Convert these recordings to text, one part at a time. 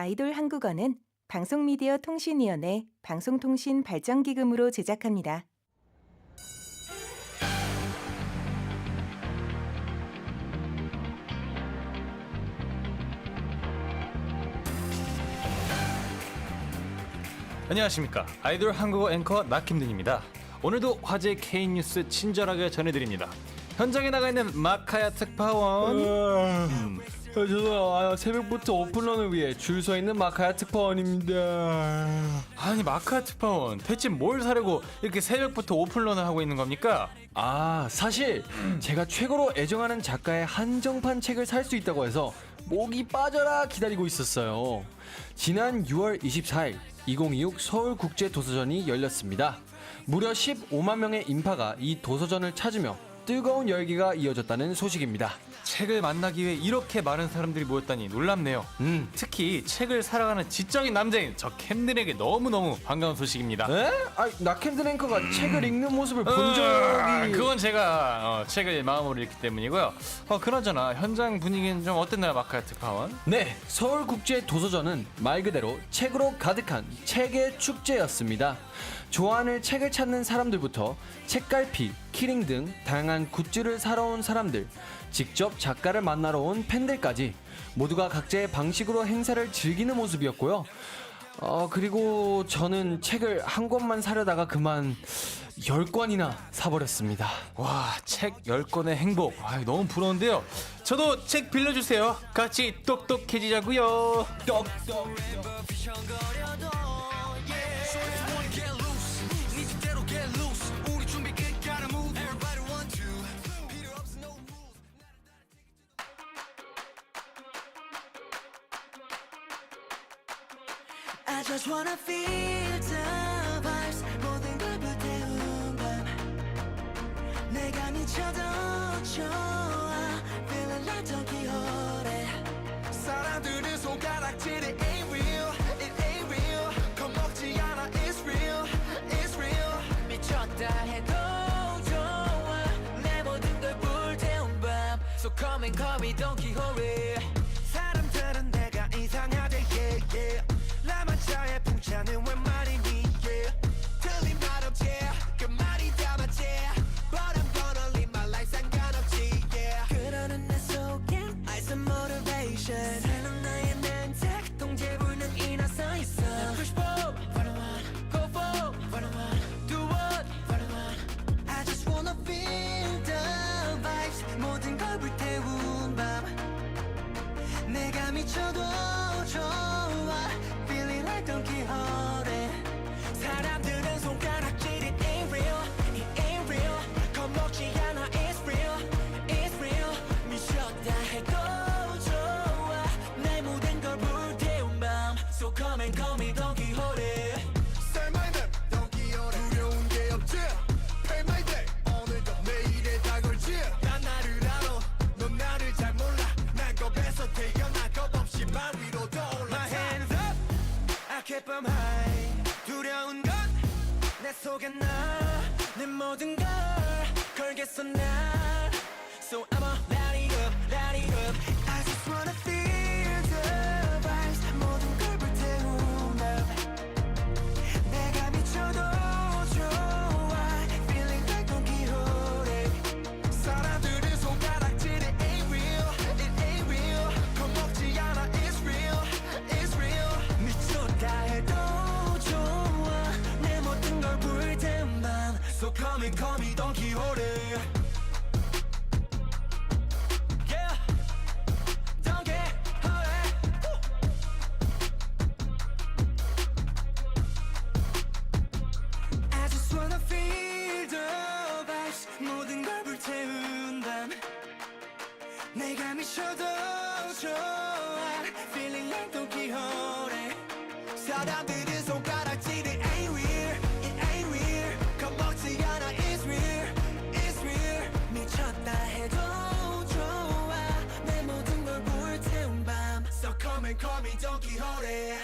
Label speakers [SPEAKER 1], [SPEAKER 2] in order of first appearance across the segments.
[SPEAKER 1] 아이돌 한국어는 방송미디어 통신위원회 방송통신발전기금으로 제작합니다.
[SPEAKER 2] 안녕하십니까. 아이돌 한국어 앵커 나킴든입니다. 오늘도 화제 K뉴스 친절하게 전해드립니다. 현장에 나가 있는 마카야 특파원.
[SPEAKER 3] 저는 새벽부터 오픈런을 위해 줄 서 있는 마카야 특파원입니다.
[SPEAKER 2] 아니 마카야 특파원 대체 뭘 사려고 이렇게 새벽부터 오픈런을 하고 있는 겁니까?
[SPEAKER 3] 사실 제가 최고로 애정하는 작가의 한정판 책을 살 수 있다고 해서 목이 빠져라 기다리고 있었어요. 지난 6월 24일 2026 서울국제도서전이 열렸습니다. 무려 15만 명의 인파가 이 도서전을 찾으며 뜨거운 열기가 이어졌다는 소식입니다.
[SPEAKER 2] 책을 만나기 위해 이렇게 많은 사람들이 모였다니 놀랍네요. 특히 책을 사랑하는 지적인 남자인 저 캠든에게 너무너무 반가운 소식입니다.
[SPEAKER 3] 에? 나캠든 앵커가 책을 읽는 모습을 본 적이...
[SPEAKER 2] 그건 제가 책을 마음으로 읽기 때문이고요. 그나저나 현장 분위기는 좀 어땠나요, 마카야 특파원?
[SPEAKER 3] 네, 서울국제도서전은 말 그대로 책으로 가득한 책의 축제였습니다. 좋아하는 책을 찾는 사람들부터 책갈피, 키링 등 다양한 굿즈를 사러 온 사람들, 직접 작가를 만나러 온 팬들까지 모두가 각자의 방식으로 행사를 즐기는 모습이었고요. 그리고 저는 책을 한 권만 사려다가 그만 10권이나 사버렸습니다.
[SPEAKER 2] 와, 책 10권의 행복. 너무 부러운데요. 저도 책 빌려주세요. 같이 똑똑해지자고요.
[SPEAKER 3] 똑똑.
[SPEAKER 4] I just wanna feel the vibes 모든 걸 불태운 밤 내가 미쳐도 좋아 Feeling like Don Quixote 사람들은 손가락질이 ain't real It ain't real 겁먹지 않아 It's real It's real 미쳤다 해도 좋아 내 모든 걸 불태운 밤 So come and call me Don Quixote 사람들은 내가 이상하대 yeah yeah 라마차에 풍차는 웬 말이니 yeah 틀린 말 없지 그 말이 다 맞지 But I'm gonna live my life 상관없지 yeah 그러는 내 속엔 ice and motivation 새로운 나의 멘트 동제불능 일어서 있어 Push forward, what I want Go forward, what I want Do what, what I want I just wanna feel the vibes 모든 걸 불태운 밤 내가 미쳐도 좋아 Feeling like Don Quixote 사람들은 손가락질이 ain't real It ain't real 겁먹지 않아 It's real It's real 미쳤다 해도 좋아 내 모든 걸 불태운 밤 So come and call me Don Quixote Say my name Don Quixote 두려운 게 없지 Pay my day 오늘도 내일에 다 걸지 난 나를 알아 넌 나를 잘 몰라 난 겁에서 태어나 겁없이 말 위로 떠올라 My hands up I keep them high 두려운 건 내 속에 나내 모든 걸 걸겠어 나 So I'ma light it up, light it up I just wanna feel the vibes 모든 걸 불태운 밤 내가 미쳐도 좋아 Feeling like Don Quixote 사람들은 손가락질이 ain't real It ain't real 겁먹지 않아 It's real It's real 미쳤다 해도 좋아 내 모든 걸 불태운 밤 So come and call me Don Quixote Yeah Don Quixote I just wanna feel the vibes 모든 걸 불태운 밤 내가 미쳐도 좋아 Feeling like Don Quixote 사람들은 손가락질이 ain't real It ain't real 겁먹지 않아 It's real It's real 미쳤다 해도 좋아 내 모든 걸 불태운 밤 So come and call me Don Quixote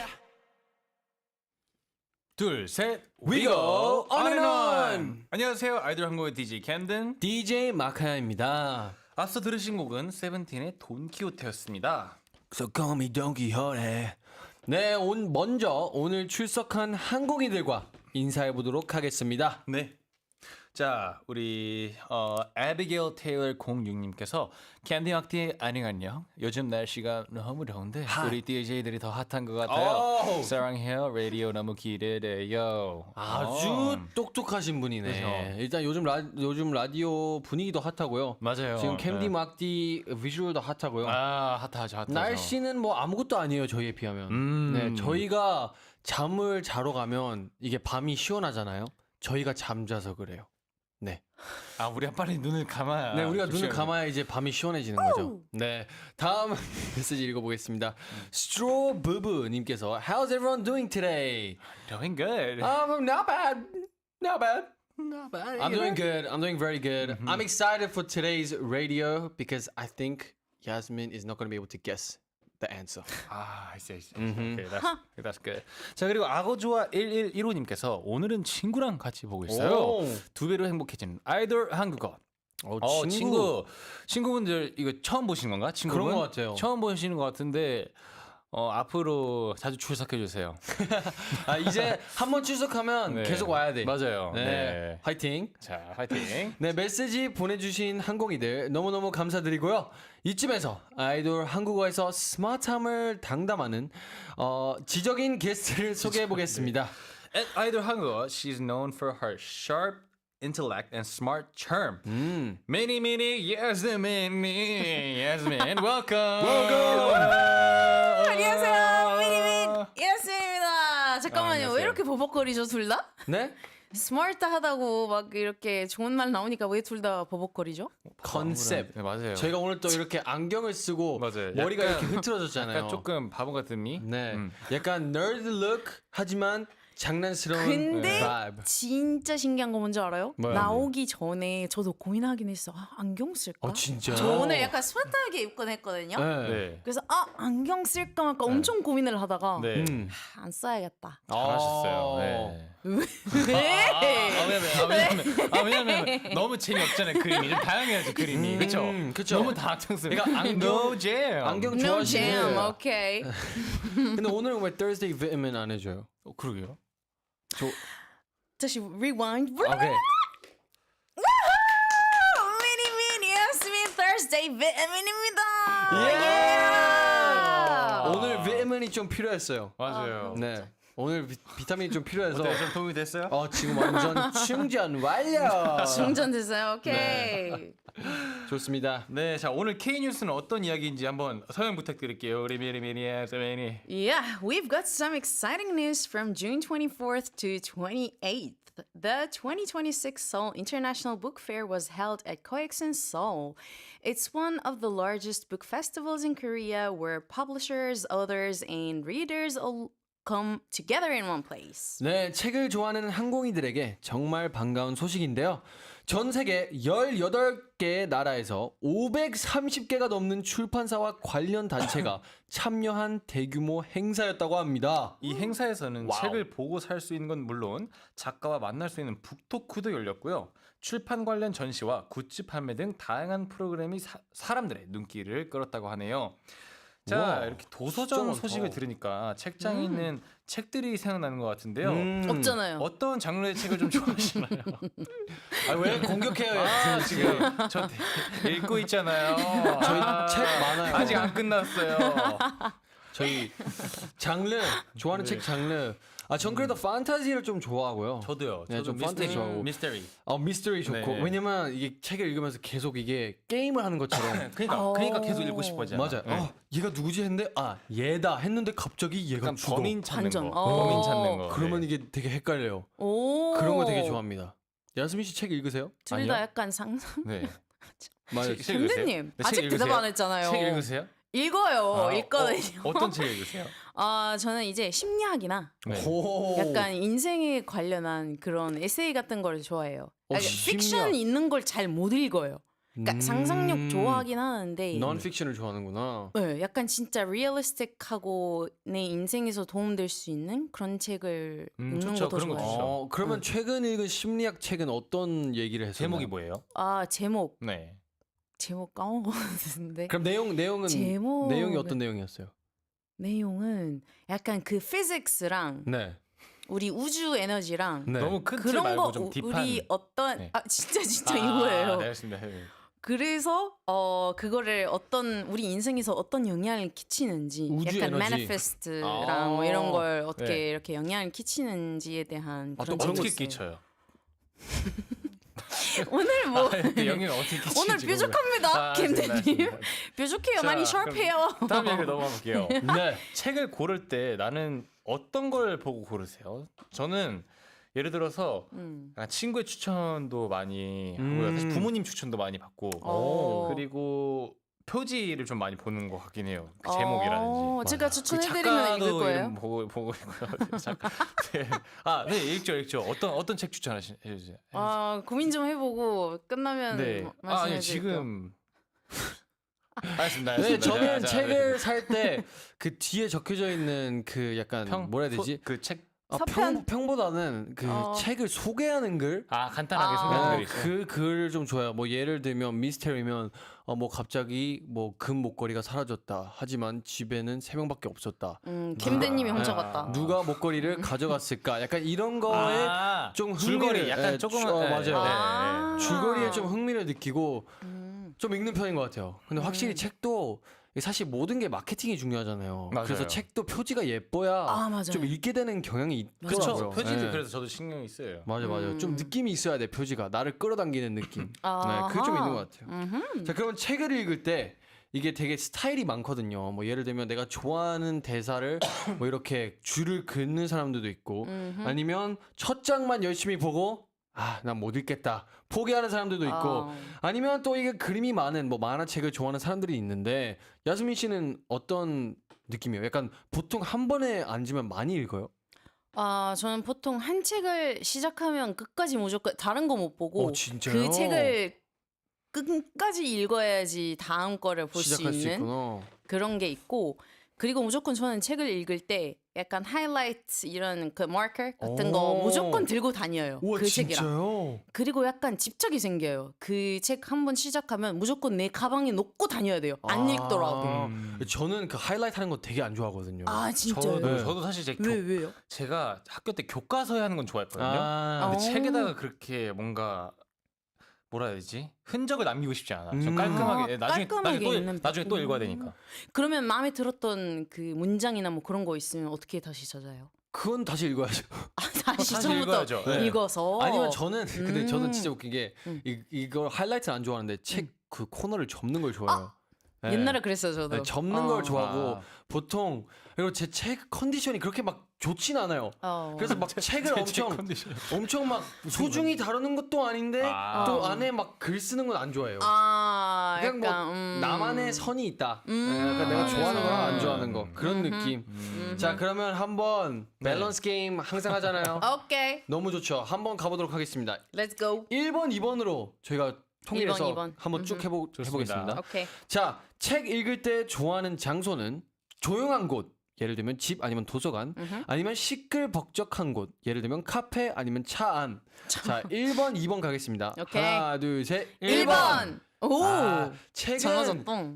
[SPEAKER 2] 둘, 셋,
[SPEAKER 3] We go on and on.
[SPEAKER 2] 안녕하세요, 아이돌 한국의 DJ 캠든.
[SPEAKER 3] DJ 마카야입니다.
[SPEAKER 2] 앞서 들으신 곡은 세븐틴의 돈키호테였습니다.
[SPEAKER 3] So call me Don Quixote 네, 먼저 오늘 출석한 항공인들과 인사해 보도록 하겠습니다.
[SPEAKER 2] 네. 자, 우리 에비게일 테일러 06님께서 캔디 막디 안녕. 요즘 날씨가 너무 더운데 우리 DJ들이 더 핫한 것 같아요.
[SPEAKER 3] 오.
[SPEAKER 2] 사랑해요. 라디오 너무 기대돼요.
[SPEAKER 3] 아주 똑똑하신 분이네.
[SPEAKER 2] 그죠.
[SPEAKER 3] 일단 요즘 라디오 분위기도 핫하고요.
[SPEAKER 2] 맞아요.
[SPEAKER 3] 지금 캔디
[SPEAKER 2] 네.
[SPEAKER 3] 막디 비주얼도 핫하고요.
[SPEAKER 2] 핫하죠.
[SPEAKER 3] 날씨는 뭐 아무것도 아니에요, 저희에 비하면. 네, 저희가 잠을 자러 가면 이게 밤이 시원하잖아요. 저희가 잠자서 그래요. 네.
[SPEAKER 2] 우리가 빨리 눈을 감아야.
[SPEAKER 3] 네, 우리가
[SPEAKER 2] 좀
[SPEAKER 3] 눈을
[SPEAKER 2] 시원해.
[SPEAKER 3] 감아야 이제 밤이 시원해지는 거죠. 네, 다음 메시지 읽어보겠습니다. 스트로브브님께서 How's everyone doing today?
[SPEAKER 2] Doing good.
[SPEAKER 3] Not bad, not bad. I'm doing good. I'm doing very good. I'm excited for today's radio because I think Yasmin is not going to be able to guess the answer.
[SPEAKER 2] I see. Okay, that's good. 자, 그리고 악어조아 1115님께서 오늘은 친구랑 같이 보고 있어요.
[SPEAKER 3] 오.
[SPEAKER 2] 두 배로 행복해지는 아이돌 한국어. 친구분들 이거 처음 보시는 건가? 친구분?
[SPEAKER 3] 그런 것 같아요.
[SPEAKER 2] 처음 보시는 것 같은데 앞으로 자주 출석해 주세요.
[SPEAKER 3] 이제 한번 출석하면
[SPEAKER 2] 네.
[SPEAKER 3] 계속 와야 돼.
[SPEAKER 2] 맞아요.
[SPEAKER 3] 네.
[SPEAKER 2] 네.
[SPEAKER 3] 화이팅.
[SPEAKER 2] 자, 화이팅.
[SPEAKER 3] 네, 메시지 보내주신 항공이들 너무너무 감사드리고요. 이쯤에서 아이돌 한국어에서 스마트함을 당담하는 지적인 게스트를 소개해 보겠습니다.
[SPEAKER 2] At 아이돌 한국어, she's known for her sharp intellect and smart charm. Many, Yasmin, welcome.
[SPEAKER 5] 안녕하세요, 미니민 예스입니다. 잠깐만요,
[SPEAKER 2] 안녕하세요.
[SPEAKER 5] 왜 이렇게 버벅거리죠, 둘 다?
[SPEAKER 3] 네?
[SPEAKER 5] 스마트하다고 막 이렇게 좋은 말 나오니까 왜 둘 다 버벅거리죠?
[SPEAKER 3] 컨셉.
[SPEAKER 2] 네, 맞아요.
[SPEAKER 3] 저희가 오늘 또 이렇게 안경을 쓰고
[SPEAKER 2] 맞아요.
[SPEAKER 3] 머리가
[SPEAKER 2] 약간-
[SPEAKER 3] 이렇게 흐트러졌잖아요.
[SPEAKER 2] 약간 조금 바보 같음이.
[SPEAKER 3] 네, 약간 nerd look 하지만 장난스러운
[SPEAKER 5] 근데
[SPEAKER 3] vibe.
[SPEAKER 5] 진짜 신기한 거 뭔지 알아요?
[SPEAKER 3] 뭐요?
[SPEAKER 5] 나오기 전에 저도 고민하긴 했어. 안경 쓸까?
[SPEAKER 3] 진짜?
[SPEAKER 5] 저 오늘 약간 스마트하게 입곤 했거든요.
[SPEAKER 3] 네.
[SPEAKER 2] 네.
[SPEAKER 5] 그래서 안경 쓸까 말까 엄청 고민을 하다가
[SPEAKER 2] 네.
[SPEAKER 5] 안 써야겠다.
[SPEAKER 2] 잘하셨어요. 네.
[SPEAKER 5] 왜?
[SPEAKER 2] 왜냐면 너무 재미없잖아요. 그림이 좀 다양해야죠. 그림이. 그렇죠.
[SPEAKER 3] 그쵸.
[SPEAKER 2] 너무 다양스러워.
[SPEAKER 3] 그러니까
[SPEAKER 2] No jam.
[SPEAKER 3] 안경
[SPEAKER 5] No jam,
[SPEAKER 3] 좋아하시는.
[SPEAKER 5] 오케이.
[SPEAKER 3] 근데 오늘은 왜 Thursday Vitamin 안 해줘요?
[SPEAKER 2] 그러게요.
[SPEAKER 5] 다시 rewind.
[SPEAKER 3] 오케이.
[SPEAKER 5] 미니 예스민 Thursday 비타민입니다.
[SPEAKER 3] 오늘 비타민이 좀 필요했어요.
[SPEAKER 2] 맞아요.
[SPEAKER 3] 네. 오늘 비타민이 좀 필요해서
[SPEAKER 2] 좀 도움이 됐어요?
[SPEAKER 3] 지금 완전 충전 완료.
[SPEAKER 5] 충전됐어요. 오케이.
[SPEAKER 3] 좋습니다.
[SPEAKER 2] 네, 자 오늘 K 뉴스는 어떤 이야기인지 한번 설명 부탁드릴게요. 우리 미니.
[SPEAKER 5] Yeah, we've got some exciting news from June 24th to 28th. The 2026 Seoul International Book Fair was held at COEX in Seoul. It's one of the largest book festivals in Korea where publishers, authors, and readers all come together in one place.
[SPEAKER 3] 네, 책을 좋아하는 항공이들에게 정말 반가운 소식인데요. 전 세계 18개의 나라에서 530개가 넘는 출판사와 관련 단체가 참여한 대규모 행사였다고 합니다.
[SPEAKER 2] 이 행사에서는
[SPEAKER 3] 와우.
[SPEAKER 2] 책을 보고 살 수 있는 건 물론 작가와 만날 수 있는 북토크도 열렸고요. 출판 관련 전시와 굿즈 판매 등 다양한 프로그램이 사람들의 눈길을 끌었다고 하네요. 자,
[SPEAKER 3] 우와,
[SPEAKER 2] 이렇게
[SPEAKER 3] 진짜
[SPEAKER 2] 도서전
[SPEAKER 3] 많다.
[SPEAKER 2] 소식을 들으니까 책장에 있는 책들이 생각나는 것 같은데요.
[SPEAKER 5] 없잖아요.
[SPEAKER 2] 어떤 장르의 책을 좀 좋아하시나요?
[SPEAKER 3] 왜 공격해요?
[SPEAKER 2] 지금 저 읽고 있잖아요.
[SPEAKER 3] 저희 책 많아요.
[SPEAKER 2] 아직 안 끝났어요.
[SPEAKER 3] 저희 장르 좋아하는 책 장르. 전 그래도 판타지를 좀 좋아하고요.
[SPEAKER 2] 저도요.
[SPEAKER 3] 네,
[SPEAKER 2] 저도
[SPEAKER 3] 좀 판타지 좋아하고.
[SPEAKER 2] 미스터리.
[SPEAKER 3] 미스터리 좋고.
[SPEAKER 2] 네.
[SPEAKER 3] 왜냐면 이게 책을 읽으면서 계속 이게 게임을 하는 것처럼.
[SPEAKER 2] 그러니까 계속 읽고 싶어지잖아.
[SPEAKER 3] 맞아요.
[SPEAKER 2] 네.
[SPEAKER 3] 얘가 누구지 했는데 얘다 했는데 갑자기 얘가
[SPEAKER 2] 약간
[SPEAKER 3] 죽어.
[SPEAKER 2] 범인 찾는
[SPEAKER 5] 반전.
[SPEAKER 2] 거. 범인 찾는 거.
[SPEAKER 3] 그러면
[SPEAKER 2] 네.
[SPEAKER 3] 이게 되게 헷갈려요.
[SPEAKER 5] 오.
[SPEAKER 3] 그런 거 되게 좋아합니다. 야스민 씨 책 읽으세요?
[SPEAKER 5] 둘
[SPEAKER 2] 아니요.
[SPEAKER 5] 다 약간 상상.
[SPEAKER 2] 네.
[SPEAKER 3] 맞아요.
[SPEAKER 2] 책 읽으세요?
[SPEAKER 5] 선생님
[SPEAKER 2] 네,
[SPEAKER 5] 아직
[SPEAKER 2] 책
[SPEAKER 5] 대답
[SPEAKER 2] 읽으세요?
[SPEAKER 5] 안 했잖아요.
[SPEAKER 2] 책 읽으세요?
[SPEAKER 5] 읽어요. 읽거든요.
[SPEAKER 2] 어떤 책 읽으세요?
[SPEAKER 5] 저는 이제 심리학이나
[SPEAKER 2] 네.
[SPEAKER 3] 오.
[SPEAKER 5] 약간 인생에 관련한 그런 에세이 같은 걸 좋아해하고 픽션
[SPEAKER 3] 심리학.
[SPEAKER 5] 있는 걸 잘 못 읽어요. 그러니까 상상력 좋아하긴 하는데
[SPEAKER 3] 넌픽션을 좋아하는구나.
[SPEAKER 5] 네, 약간 진짜 리얼리스틱하고 내 인생에서 도움될 수 있는 그런 책을 읽는
[SPEAKER 2] 좋죠.
[SPEAKER 5] 것도
[SPEAKER 2] 그런 거
[SPEAKER 5] 좋아해요.
[SPEAKER 2] 좋죠.
[SPEAKER 3] 그러면 최근 읽은 심리학 책은 어떤 얘기를 했어요?
[SPEAKER 2] 제목이 뭐예요?
[SPEAKER 5] 제목
[SPEAKER 2] 네.
[SPEAKER 5] 까먹었는데
[SPEAKER 3] 그럼 내용은
[SPEAKER 5] 제목은-
[SPEAKER 3] 내용이 어떤 내용이었어요?
[SPEAKER 5] 내용은 약간 그 피직스랑
[SPEAKER 3] 네.
[SPEAKER 5] 우리 우주 에너지랑
[SPEAKER 3] 네.
[SPEAKER 2] 너무 큰 틀
[SPEAKER 5] 그런
[SPEAKER 2] 말고
[SPEAKER 5] 거
[SPEAKER 2] 좀 딥한.
[SPEAKER 5] 우리 어떤
[SPEAKER 2] 네.
[SPEAKER 5] 진짜 이거예요.
[SPEAKER 2] 네, 알겠습니다. 네.
[SPEAKER 5] 그래서 그거를 어떤 우리 인생에서 어떤 영향을 끼치는지
[SPEAKER 3] 우주
[SPEAKER 5] 약간
[SPEAKER 3] 에너지.
[SPEAKER 5] 매니페스트랑 뭐 이런 걸 어떻게
[SPEAKER 2] 네.
[SPEAKER 5] 이렇게 영향을 끼치는지에 대한
[SPEAKER 3] 아,
[SPEAKER 5] 그런
[SPEAKER 3] 또 그런 거
[SPEAKER 2] 어떻게
[SPEAKER 5] 재밌어요.
[SPEAKER 2] 끼쳐요?
[SPEAKER 5] 오늘 뭐
[SPEAKER 2] 그 영향을 어떻게 끼치지?
[SPEAKER 5] 오늘 뾰족합니다, 김대님. 뾰족해요, 많이
[SPEAKER 2] 자, 그럼
[SPEAKER 5] 샤프해요.
[SPEAKER 2] 다음 얘기를 넘어가 볼게요.
[SPEAKER 3] 네.
[SPEAKER 2] 책을 고를 때 나는 어떤 걸 보고 고르세요? 저는 예를 들어서 약간 친구의 추천도 많이 하고요. 사실 부모님 추천도 많이 받고 그리고 표지를 좀 많이 보는 것 같긴 해요. 그 제목이라든지.
[SPEAKER 5] 제가
[SPEAKER 2] 그
[SPEAKER 5] 추천해드리면 읽을
[SPEAKER 2] 작가도
[SPEAKER 5] 거예요.
[SPEAKER 2] 이름 보고 있고요. 네. 네, 읽죠. 어떤 책 추천해주세요.
[SPEAKER 5] 고민 좀 해보고 끝나면
[SPEAKER 2] 네. 아니
[SPEAKER 5] 말씀해드릴게요.
[SPEAKER 2] 지금. 알겠습니다.
[SPEAKER 3] 네, 저는
[SPEAKER 2] 자,
[SPEAKER 3] 책을 살 때 그 뒤에 적혀져 있는 그 약간 뭐라 해야 되지?
[SPEAKER 2] 그 책.
[SPEAKER 5] 서편?
[SPEAKER 3] 평보다는 그 책을 소개하는 글?
[SPEAKER 2] 간단하게 소개하는 글이 있어요.
[SPEAKER 3] 그 글을 좀 좋아요. 뭐 예를 들면 미스테리면 뭐 갑자기 뭐 금 목걸이가 사라졌다. 하지만 집에는 3명밖에 없었다.
[SPEAKER 5] 김대님이 훔쳐갔다.
[SPEAKER 3] 누가 목걸이를 가져갔을까? 약간 이런 거에 좀
[SPEAKER 2] 줄거리
[SPEAKER 3] 흥미를-
[SPEAKER 2] 약간
[SPEAKER 3] 예,
[SPEAKER 2] 조금
[SPEAKER 3] 맞아요.
[SPEAKER 2] 네.
[SPEAKER 3] 줄거리에 좀 흥미를 느끼고 좀 읽는 편인 것 같아요. 근데 확실히 책도 사실 모든 게 마케팅이 중요하잖아요.
[SPEAKER 2] 맞아요.
[SPEAKER 3] 그래서 책도 표지가 예뻐야
[SPEAKER 5] 맞아요.
[SPEAKER 3] 좀 읽게 되는 경향이
[SPEAKER 2] 그렇죠.
[SPEAKER 3] 있더라고요.
[SPEAKER 2] 표지도
[SPEAKER 3] 예.
[SPEAKER 2] 그래서 저도 신경이 쓰여요.
[SPEAKER 3] 맞아요. 좀 느낌이 있어야 돼, 표지가. 나를 끌어당기는 느낌. 네, 그게 좀 있는 것 같아요. 자, 그러면 책을 읽을 때 이게 되게 스타일이 많거든요. 뭐 예를 들면 내가 좋아하는 대사를 뭐 이렇게 줄을 긋는 사람들도 있고 아니면 첫 장만 열심히 보고 난 못 읽겠다. 포기하는 사람들도 있고 아니면 또 이게 그림이 많은 뭐 만화책을 좋아하는 사람들이 있는데 야스민 씨는 어떤 느낌이에요? 약간 보통 한 번에 앉으면 많이 읽어요?
[SPEAKER 5] 저는 보통 한 책을 시작하면 끝까지 무조건 다른 거 못 보고
[SPEAKER 3] 진짜요?
[SPEAKER 5] 그 책을 끝까지 읽어야지 다음 거를 볼 수
[SPEAKER 3] 시작할 수
[SPEAKER 5] 있는
[SPEAKER 3] 있구나.
[SPEAKER 5] 그런 게 있고 그리고 무조건 저는 책을 읽을 때 약간 하이라이트 이런 그 마커 같은 거
[SPEAKER 3] 오.
[SPEAKER 5] 무조건 들고 다녀요.
[SPEAKER 3] 우와,
[SPEAKER 5] 그 책이랑.
[SPEAKER 3] 진짜요?
[SPEAKER 5] 그리고 약간 집착이 생겨요. 그 책 한 번 시작하면 무조건 내 가방에 놓고 다녀야 돼요. 안 읽더라도.
[SPEAKER 3] 저는 그 하이라이트 하는 거 되게 안 좋아하거든요.
[SPEAKER 5] 진짜요?
[SPEAKER 2] 저도 사실
[SPEAKER 5] 왜요?
[SPEAKER 2] 제가 학교 때 교과서에 하는 건 좋아했거든요.
[SPEAKER 3] 아,
[SPEAKER 2] 근데 책에다가 그렇게 뭔가 뭐라 해야 되지? 흔적을 남기고 싶지 않아. 좀 깔끔하게
[SPEAKER 5] 깔끔하게 읽는
[SPEAKER 2] 나중에 또 읽어야 되니까.
[SPEAKER 5] 그러면 마음에 들었던 그 문장이나 뭐 그런 거 있으면 어떻게 다시 찾아요?
[SPEAKER 3] 그건 다시 읽어야죠.
[SPEAKER 5] 다시
[SPEAKER 2] 다시
[SPEAKER 5] 처음부터
[SPEAKER 2] 읽어야죠. 네.
[SPEAKER 5] 읽어서.
[SPEAKER 3] 아니면 저는 근데 저는 진짜 웃긴 게 이걸 하이라이트는 안 좋아하는데 책 그 코너를 접는 걸 좋아해요. 네.
[SPEAKER 5] 옛날에 그랬어요 저도.
[SPEAKER 3] 네, 접는 걸 좋아하고 보통 그리고 제 책 컨디션이 그렇게 막 좋진 않아요. 그래서 막 책을 엄청 막 소중히 다루는 것도 아닌데 또 안에 막 글 쓰는 건 안 좋아해요. 그냥 뭐
[SPEAKER 5] 약간,
[SPEAKER 3] 나만의 선이 있다. 약간 내가 좋아하는 거랑 안 좋아하는 거 그런 느낌. 자, 그러면 한번 밸런스 게임 항상 하잖아요.
[SPEAKER 5] 오케이,
[SPEAKER 3] 너무 좋죠. 한번 가보도록 하겠습니다.
[SPEAKER 5] let's go.
[SPEAKER 3] 1번, 2번으로 저희가 통일해서
[SPEAKER 5] 2번.
[SPEAKER 3] 한번 쭉 해보겠습니다.
[SPEAKER 5] 오케이.
[SPEAKER 3] 자, 책 읽을 때 좋아하는 장소는 조용한 곳, 예를 들면 집 아니면 도서관, 아니면 시끌벅적한 곳, 예를 들면 카페 아니면 차 안. 자, 1번, 2번 가겠습니다.
[SPEAKER 5] 오케이.
[SPEAKER 3] 하나, 둘, 셋.
[SPEAKER 5] 1번. 오.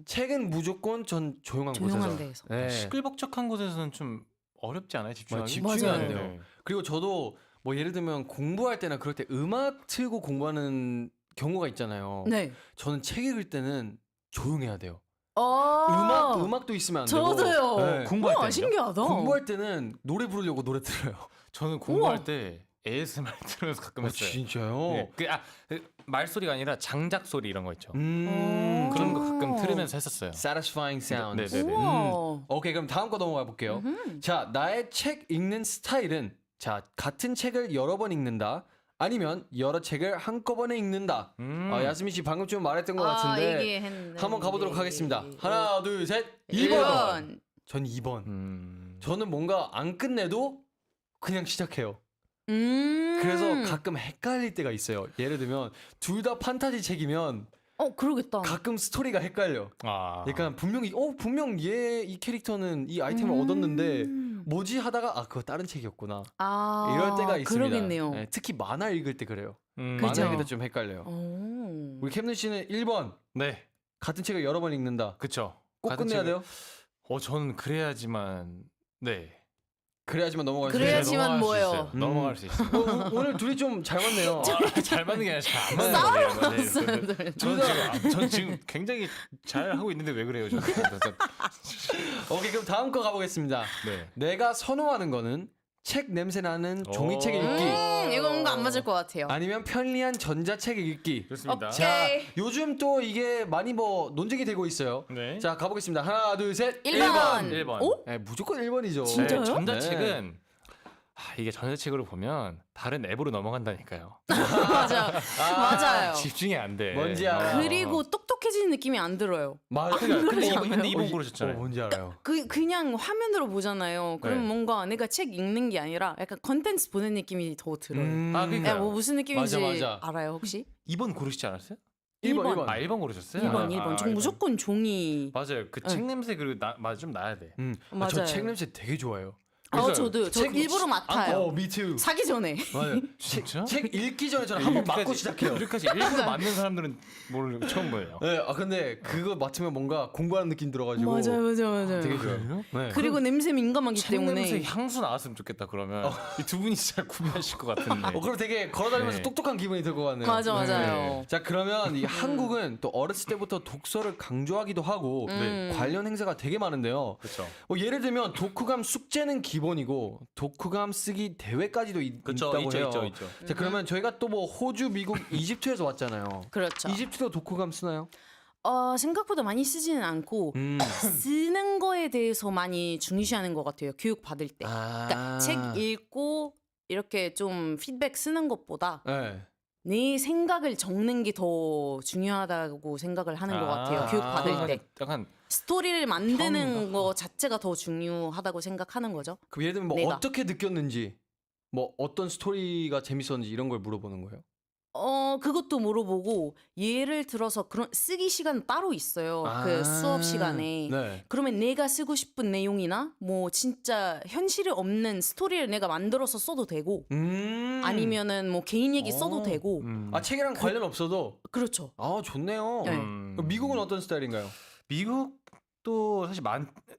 [SPEAKER 3] 책은 무조건 전 조용한
[SPEAKER 5] 조용한
[SPEAKER 3] 곳에서.
[SPEAKER 5] 데에서.
[SPEAKER 3] 네.
[SPEAKER 2] 시끌벅적한 곳에서는 좀 어렵지 않아요? 집중하기?
[SPEAKER 3] 집중이
[SPEAKER 5] 맞아요.
[SPEAKER 3] 안 돼요. 그리고 저도 뭐 예를 들면 공부할 때나 그럴 때 음악 틀고 공부하는 경우가 있잖아요.
[SPEAKER 5] 네.
[SPEAKER 3] 저는 책 읽을 때는 조용해야 돼요.
[SPEAKER 5] 어.
[SPEAKER 3] 음악도 있으면 안 되고.
[SPEAKER 5] 저도요.
[SPEAKER 3] 네.
[SPEAKER 2] 공부할 때는요?
[SPEAKER 5] 신기하다.
[SPEAKER 3] 공부할 때는 노래 부르려고 노래 들어요.
[SPEAKER 2] 저는 공부할 때 ASMR 들으면서 가끔 했어요.
[SPEAKER 3] 진짜요?
[SPEAKER 2] 네. 그 말소리가 아니라 장작 소리 이런 거 있죠.
[SPEAKER 3] 좀
[SPEAKER 2] 그런 거 가끔 들으면서 했었어요.
[SPEAKER 3] satisfying sound.
[SPEAKER 2] 네네네.
[SPEAKER 5] 우와.
[SPEAKER 3] 오케이, 그럼 다음 거 넘어가 볼게요. 자, 나의 책 읽는 스타일은 자, 같은 책을 여러 번 읽는다. 아니면 여러 책을 한꺼번에 읽는다. 야스민 씨 방금 좀 말했던 것 같은데
[SPEAKER 5] 얘기했는데.
[SPEAKER 3] 한번 가보도록 하겠습니다. 하나, 둘, 셋.
[SPEAKER 5] 1번.
[SPEAKER 3] 전 2번. 저는 뭔가 안 끝내도 그냥 시작해요. 그래서 가끔 헷갈릴 때가 있어요. 예를 들면 둘 다 판타지 책이면
[SPEAKER 5] 그러겠다.
[SPEAKER 3] 가끔 스토리가 헷갈려. 약간 분명 이 캐릭터는 이 아이템을 얻었는데 뭐지 하다가 그거 다른 책이었구나. 이럴 때가 있습니다.
[SPEAKER 5] 그러겠네요.
[SPEAKER 3] 네, 특히 만화 읽을 때 그래요.
[SPEAKER 5] 그죠.
[SPEAKER 3] 만화 읽을 때 좀 헷갈려요. 우리 캡틴 씨는 1번
[SPEAKER 2] 네,
[SPEAKER 3] 같은 책을 여러 번 읽는다.
[SPEAKER 2] 그쵸.
[SPEAKER 3] 꼭
[SPEAKER 2] 같은
[SPEAKER 3] 끝내야
[SPEAKER 2] 책을-
[SPEAKER 3] 돼요?
[SPEAKER 2] 저는 그래야지만 네.
[SPEAKER 3] 그래야지만 넘어갈 수
[SPEAKER 5] 그래야지만
[SPEAKER 3] 있어요.
[SPEAKER 5] 뭐예요?
[SPEAKER 2] 넘어갈 수 있어요.
[SPEAKER 3] 오늘 둘이 좀 잘 맞네요.
[SPEAKER 2] 잘 맞는 게 아니라 잘 안 맞는 거예요.
[SPEAKER 5] 싸우는
[SPEAKER 2] 전 지금 굉장히 잘 하고 있는데 왜 그래요? 저는.
[SPEAKER 3] 오케이, 그럼 다음 거 가보겠습니다.
[SPEAKER 2] 네.
[SPEAKER 3] 내가 선호하는 거는 책 냄새 나는 종이책 읽기,
[SPEAKER 5] 이거 뭔가 안 맞을 것 같아요.
[SPEAKER 3] 아니면 편리한 전자책 읽기.
[SPEAKER 2] 좋습니다.
[SPEAKER 5] 오케이.
[SPEAKER 3] 자, 요즘 또 이게 많이 뭐 논쟁이 되고 있어요.
[SPEAKER 2] 네.
[SPEAKER 3] 자, 가보겠습니다. 하나, 둘, 셋.
[SPEAKER 5] 1번.
[SPEAKER 2] 1번.
[SPEAKER 5] 오?
[SPEAKER 3] 네, 무조건 1번이죠.
[SPEAKER 5] 진짜요?
[SPEAKER 2] 전자책은 이게 전자책으로 보면 다른 앱으로 넘어간다니까요.
[SPEAKER 5] 맞아. 맞아요.
[SPEAKER 2] 집중이 안 돼.
[SPEAKER 3] 뭔지 알아.
[SPEAKER 5] 그리고 똑똑해지는 느낌이 안 들어요.
[SPEAKER 2] 근데
[SPEAKER 5] 않아요?
[SPEAKER 2] 이번 고르셨잖아요.
[SPEAKER 3] 뭔지 알아요.
[SPEAKER 5] 그냥 화면으로 보잖아요. 그럼
[SPEAKER 2] 네.
[SPEAKER 5] 뭔가 내가 책 읽는 게 아니라 약간 컨텐츠 보는 느낌이 더 들어요.
[SPEAKER 2] 그러니까요.
[SPEAKER 5] 야, 뭐 무슨 느낌인지
[SPEAKER 3] 맞아.
[SPEAKER 5] 알아요 혹시?
[SPEAKER 2] 2번 고르시지 않았어요?
[SPEAKER 3] 1번.
[SPEAKER 2] 1번 고르셨어요?
[SPEAKER 5] 1번. 전 무조건 종이.
[SPEAKER 2] 맞아요. 그 책 냄새 그리고 좀 나야 돼.
[SPEAKER 5] 맞아요.
[SPEAKER 3] 저 책 냄새 되게 좋아해요.
[SPEAKER 5] 저도 저 일부러 맡아요.
[SPEAKER 3] me too.
[SPEAKER 5] 사기 전에.
[SPEAKER 3] 맞아요.
[SPEAKER 2] 진짜?
[SPEAKER 3] 책 읽기 전에 저는 한번 맞고 시작해요.
[SPEAKER 2] 이렇게까지 일부러 맞는 사람들은 처음 보여요.
[SPEAKER 3] 네, 근데 그거 맡으면 뭔가 공부하는 느낌 들어가지고
[SPEAKER 5] 맞아요.
[SPEAKER 3] 되게 좋아요. 네.
[SPEAKER 5] 그리고 냄새 민감하기
[SPEAKER 2] 책
[SPEAKER 5] 때문에.
[SPEAKER 2] 냄새 향수 나왔으면 좋겠다 그러면 이 두 분이 진짜 구비하실 것 같은데.
[SPEAKER 3] 그럼 되게 걸어다니면서
[SPEAKER 2] 네.
[SPEAKER 3] 똑똑한 기분이 들 것 같네요.
[SPEAKER 5] 맞아요.
[SPEAKER 3] 자, 그러면 이 한국은 또 어렸을 때부터 독서를 강조하기도 하고 관련 행사가 되게 많은데요.
[SPEAKER 2] 그렇죠.
[SPEAKER 3] 예를 들면 독후감 숙제는 기본이고 독후감 쓰기 대회까지도
[SPEAKER 2] 그쵸,
[SPEAKER 3] 있다고 해요.
[SPEAKER 2] 있죠.
[SPEAKER 3] 자, 그러면 저희가 또 뭐 호주, 미국, 이집트에서 왔잖아요.
[SPEAKER 5] 그렇죠.
[SPEAKER 3] 이집트도 독후감 쓰나요?
[SPEAKER 5] 생각보다 많이 쓰지는 않고 쓰는 거에 대해서 많이 중시하는 것 같아요. 교육 받을 때. 그러니까 책 읽고 이렇게 좀 피드백 쓰는 것보다
[SPEAKER 3] 네.
[SPEAKER 5] 내 생각을 적는 게 더 중요하다고 생각을 하는 것 같아요. 교육 받을 때.
[SPEAKER 2] 약간
[SPEAKER 5] 스토리를 만드는 거 자체가 더 중요하다고 생각하는 거죠.
[SPEAKER 3] 그럼 예를 들면 뭐
[SPEAKER 5] 내가.
[SPEAKER 3] 어떻게 느꼈는지, 뭐 어떤 스토리가 재밌었는지 이런 걸 물어보는 거예요?
[SPEAKER 5] 그것도 물어보고 예를 들어서 그런 쓰기 시간 따로 있어요. 그 수업 시간에.
[SPEAKER 3] 네.
[SPEAKER 5] 그러면 내가 쓰고 싶은 내용이나 뭐 진짜 현실에 없는 스토리를 내가 만들어서 써도 되고 아니면은 뭐 개인 얘기 써도 되고
[SPEAKER 3] 책이랑 관련 없어도
[SPEAKER 5] 그렇죠.
[SPEAKER 3] 좋네요.
[SPEAKER 5] 네.
[SPEAKER 3] 그럼 미국은 어떤 스타일인가요?
[SPEAKER 2] 미국도 사실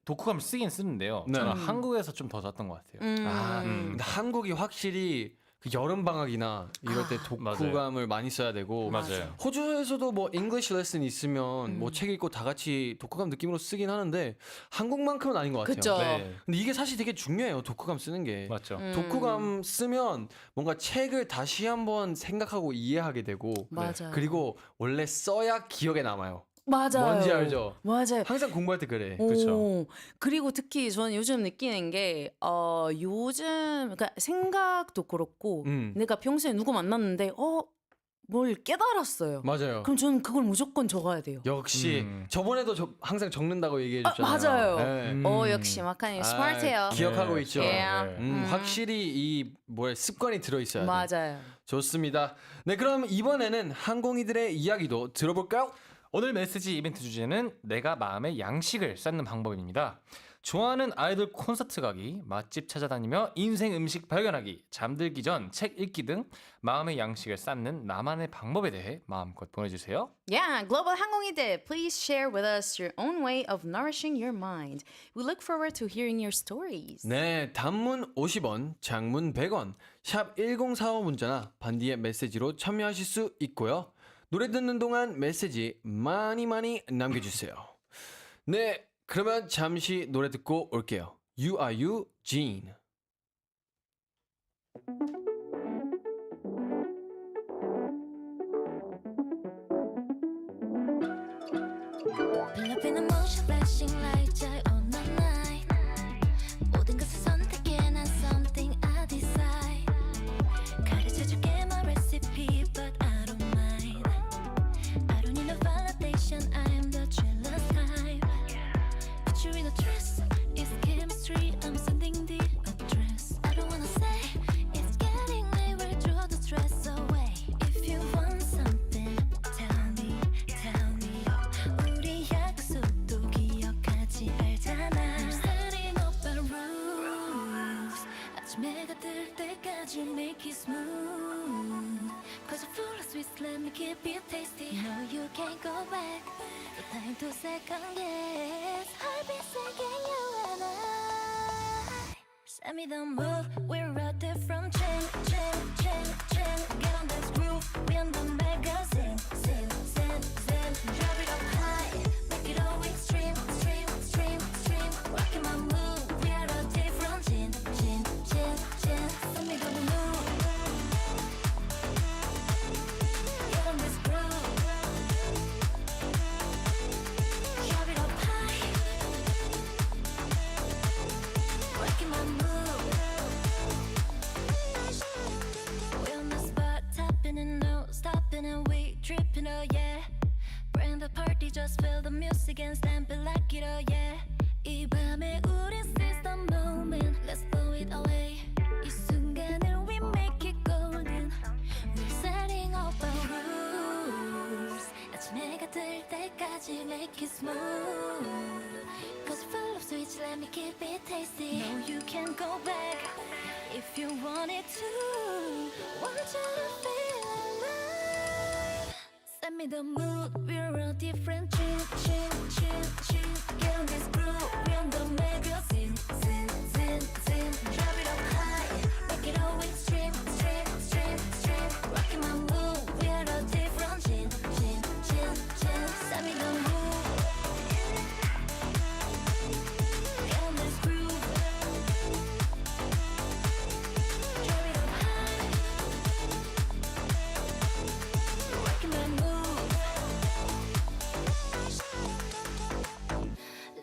[SPEAKER 2] 독후감을 쓰긴 쓰는데요.
[SPEAKER 3] 네.
[SPEAKER 2] 저는 한국에서 좀 더 잤던 것 같아요.
[SPEAKER 3] 근데 한국이 확실히 그 여름 방학이나 이럴 때 독후감을 많이 써야 되고
[SPEAKER 2] 맞아요.
[SPEAKER 3] 호주에서도 뭐 잉글리시 레슨 있으면 뭐 책 읽고 다 같이 독후감 느낌으로 쓰긴 하는데 한국만큼은 아닌 것 같아요.
[SPEAKER 5] 그쵸.
[SPEAKER 2] 네.
[SPEAKER 3] 근데 이게 사실 되게 중요해요. 독후감 쓰는 게.
[SPEAKER 2] 맞죠.
[SPEAKER 3] 독후감 쓰면 뭔가 책을 다시 한번 생각하고 이해하게 되고
[SPEAKER 5] 맞아요.
[SPEAKER 3] 그리고 원래 써야 기억에 남아요.
[SPEAKER 5] 맞아요.
[SPEAKER 3] 뭔지 알죠?
[SPEAKER 5] 맞아요.
[SPEAKER 3] 항상 공부할 때 그래.
[SPEAKER 5] 오, 그리고 특히 저는 요즘 느끼는 게 요즘 그러니까 생각도 그렇고 내가 평소에 누구 만났는데 뭘 깨달았어요.
[SPEAKER 3] 맞아요.
[SPEAKER 5] 그럼 저는 그걸 무조건 적어야 돼요.
[SPEAKER 3] 역시 저번에도 항상 적는다고 얘기해 줬잖아요.
[SPEAKER 5] 맞아요.
[SPEAKER 3] 네.
[SPEAKER 5] 역시 마카님 스마트해요.
[SPEAKER 3] 기억하고
[SPEAKER 2] 네.
[SPEAKER 3] 있죠.
[SPEAKER 5] 예.
[SPEAKER 3] 확실히 이 습관이 들어 있어야 돼.
[SPEAKER 5] 맞아요.
[SPEAKER 3] 좋습니다. 네, 그럼 이번에는 항공이들의 이야기도 들어볼까요?
[SPEAKER 2] 오늘 메시지 이벤트 주제는 내가 마음의 양식을 쌓는 방법입니다. 좋아하는 아이돌 콘서트 가기, 맛집 찾아다니며 인생 음식 발견하기, 잠들기 전 책 읽기 등 마음의 양식을 쌓는 나만의 방법에 대해 마음껏 보내주세요.
[SPEAKER 5] Yeah, Global 항공이들, please share with us your own way of nourishing your mind. We look forward to hearing your stories.
[SPEAKER 3] 네, 단문 50원, 장문 100원, 샵 1045 문자나 반디의 메시지로 참여하실 수 있고요. 노래 듣는 동안 메시지 많이 남겨주세요. 네, 그러면 잠시 노래 듣고 올게요. You are you, Jean.
[SPEAKER 6] Pull up in a motion, flashing light, joy on my mind. 모든 것을 선택해 난 something I decide. 가르쳐줄게 my recipe, but I don't mind. I don't need no validation, I'm the jealous type. Put you in a dress, it's chemistry, I'm sending the address. I don't wanna say it's getting late, we'll draw the stress away. If you want something, tell me. 우리 약속도 기억하지 알잖아. keep it tasty. No, you can't go back. The time to second guess. I'll be singing you and I. Send me the move, we're a different chain. Get on this groove, we on the magazine. Sin. Drop it up high, make it all extreme. Rocking my move, we are a different chain. Send me the move. Get on this groove. Drop it up high. Rocking my move. We on the spot, tapping and no stopping and we tripping, oh yeah. Bring the party, just feel the music and stamp it like it, oh yeah. 이 밤에 우린 seize the moment, let's blow it away. 이 순간을 we make it golden. We're setting up our rules. 아침 해가 뜰 때까지 make it smooth. Cause full of sweets, let me keep it tasty. No, you can't go back if you want it to. Want you to feel alive. Send me the mood, we're a different chill. Get on this groove, we're on the magazine. Sin. Drop it up high, make it all extreme. Rocking my move, we're a different chill. Send me the mood. Get on this groove. Drop it up high. Rocking my move.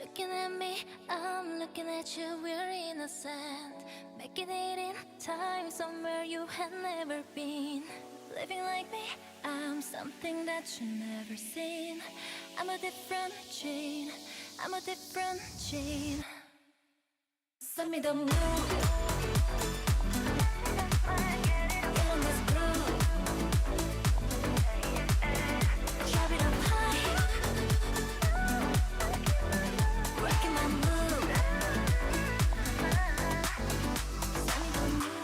[SPEAKER 6] Looking at me, I'm looking at you, we're innocent. Making it in time somewhere you had never been. Living like me, I'm something that you never seen. I'm a different chain. Send me the mood. Get on this groove. Drop it up high. Rocking my move. Send me the mood.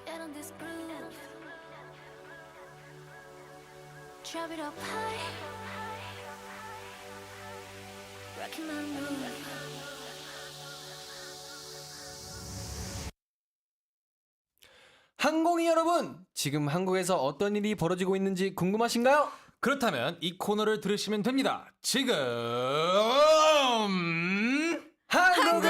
[SPEAKER 6] Get on this groove. Drop it up high. Rocking my move.
[SPEAKER 3] 항공이 여러분, 지금 한국에서 어떤 일이 벌어지고 있는지 궁금하신가요?
[SPEAKER 2] 그렇다면 이 코너를 들으시면 됩니다. 지금
[SPEAKER 3] 한국은!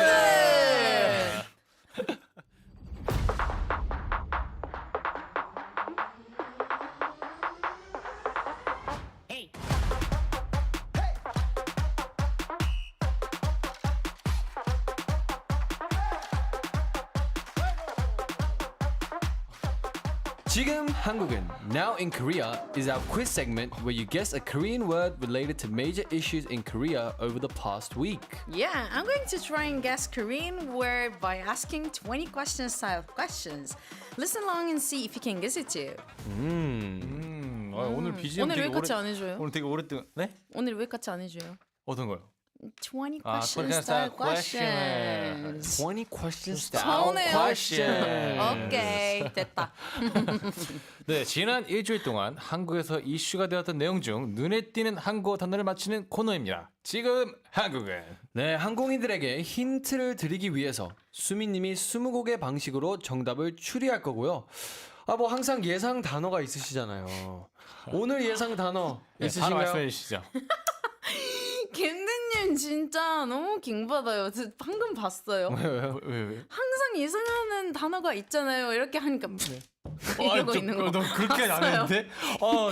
[SPEAKER 3] 지금 한국은 Now in Korea is our quiz segment where you guess a Korean word related to major issues in Korea over the past week.
[SPEAKER 5] Yeah, I'm going to try and guess Korean word by asking 20 question style questions. Listen along and see if you can guess it too.
[SPEAKER 2] 오늘 BGM
[SPEAKER 5] 오늘
[SPEAKER 2] 되게
[SPEAKER 5] 왜 같이 안 해줘요?
[SPEAKER 2] 오늘 되게 오랫동안 네?
[SPEAKER 5] 오늘 왜 같이 안 해줘요?
[SPEAKER 2] 어떤 거요?
[SPEAKER 5] 20
[SPEAKER 2] 아,
[SPEAKER 5] question
[SPEAKER 2] question
[SPEAKER 5] style
[SPEAKER 2] style
[SPEAKER 5] questions.
[SPEAKER 3] 20 questions
[SPEAKER 5] 서운해요.
[SPEAKER 2] question.
[SPEAKER 5] 오케이, 됐다.
[SPEAKER 2] 네, 지난 일주일 동안 한국에서 이슈가 되었던 내용 중 눈에 띄는 한국어 단어를 맞히는 코너입니다. 지금 한국은
[SPEAKER 3] 네, 항공인들에게 힌트를 드리기 위해서 수민님이 20곡의 방식으로 정답을 추리할 거고요. 뭐 항상 예상 단어가 있으시잖아요. 오늘 예상 단어
[SPEAKER 2] 바로
[SPEAKER 3] 있으신가요?
[SPEAKER 2] 말씀해 주시죠.
[SPEAKER 5] 김대님 진짜 너무 킹받아요. 저 방금 봤어요.
[SPEAKER 2] 왜?
[SPEAKER 5] 항상 예상하는 단어가 있잖아요. 이렇게 하니까 이러고 있는 거.
[SPEAKER 2] 너 그렇게 안
[SPEAKER 5] 봤어요.
[SPEAKER 2] 했는데?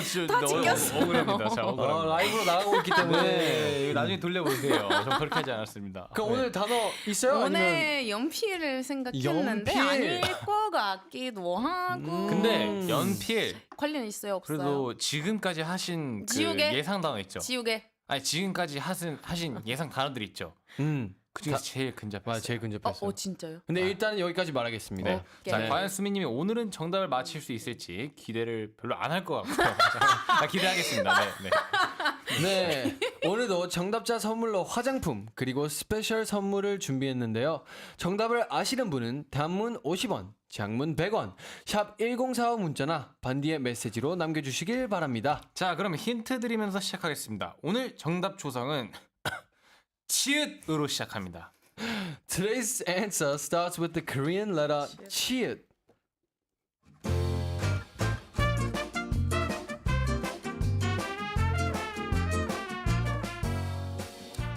[SPEAKER 2] 진짜
[SPEAKER 5] 다
[SPEAKER 2] 너
[SPEAKER 5] 튕겼어요.
[SPEAKER 2] 억울합니다. 자, 억울합니다.
[SPEAKER 3] 라이브로 나가고 있기 때문에.
[SPEAKER 2] 네, 나중에 돌려보세요. 전 그렇게 하지 않았습니다.
[SPEAKER 3] 그럼
[SPEAKER 2] 네.
[SPEAKER 3] 오늘 단어 있어요? 아니면
[SPEAKER 5] 오늘 연필을 생각했는데
[SPEAKER 3] 연필.
[SPEAKER 5] 아닐 것 같기도 하고.
[SPEAKER 2] 근데 연필
[SPEAKER 5] 관련 있어요, 없어요?
[SPEAKER 2] 그래도 지금까지 하신 그
[SPEAKER 5] 지우개?
[SPEAKER 2] 예상 단어 있죠?
[SPEAKER 5] 지우개.
[SPEAKER 2] 아니 지금까지 하신 예상 단어들이 있죠. 그 중에서 제일 근접했어요.
[SPEAKER 3] 맞아, 제일 근접했어요.
[SPEAKER 5] 진짜요?
[SPEAKER 3] 근데 일단 여기까지 말하겠습니다.
[SPEAKER 2] 네. 자,
[SPEAKER 5] 오케이.
[SPEAKER 2] 과연 수민님이 오늘은 정답을 맞힐 수 있을지 기대를 별로 안 할 것 같고요. 기대하겠습니다. 네.
[SPEAKER 3] 네. 오늘도 정답자 선물로 화장품 그리고 스페셜 선물을 준비했는데요. 정답을 아시는 분은 단문 50원, 장문 100원, 샵 1045 문자나 반디의 메시지로 남겨주시길 바랍니다.
[SPEAKER 2] 자, 그럼 힌트 드리면서 시작하겠습니다. 오늘 정답 조성은 치읓으로 시작합니다.
[SPEAKER 3] Today's answer starts with the Korean letter 치읓.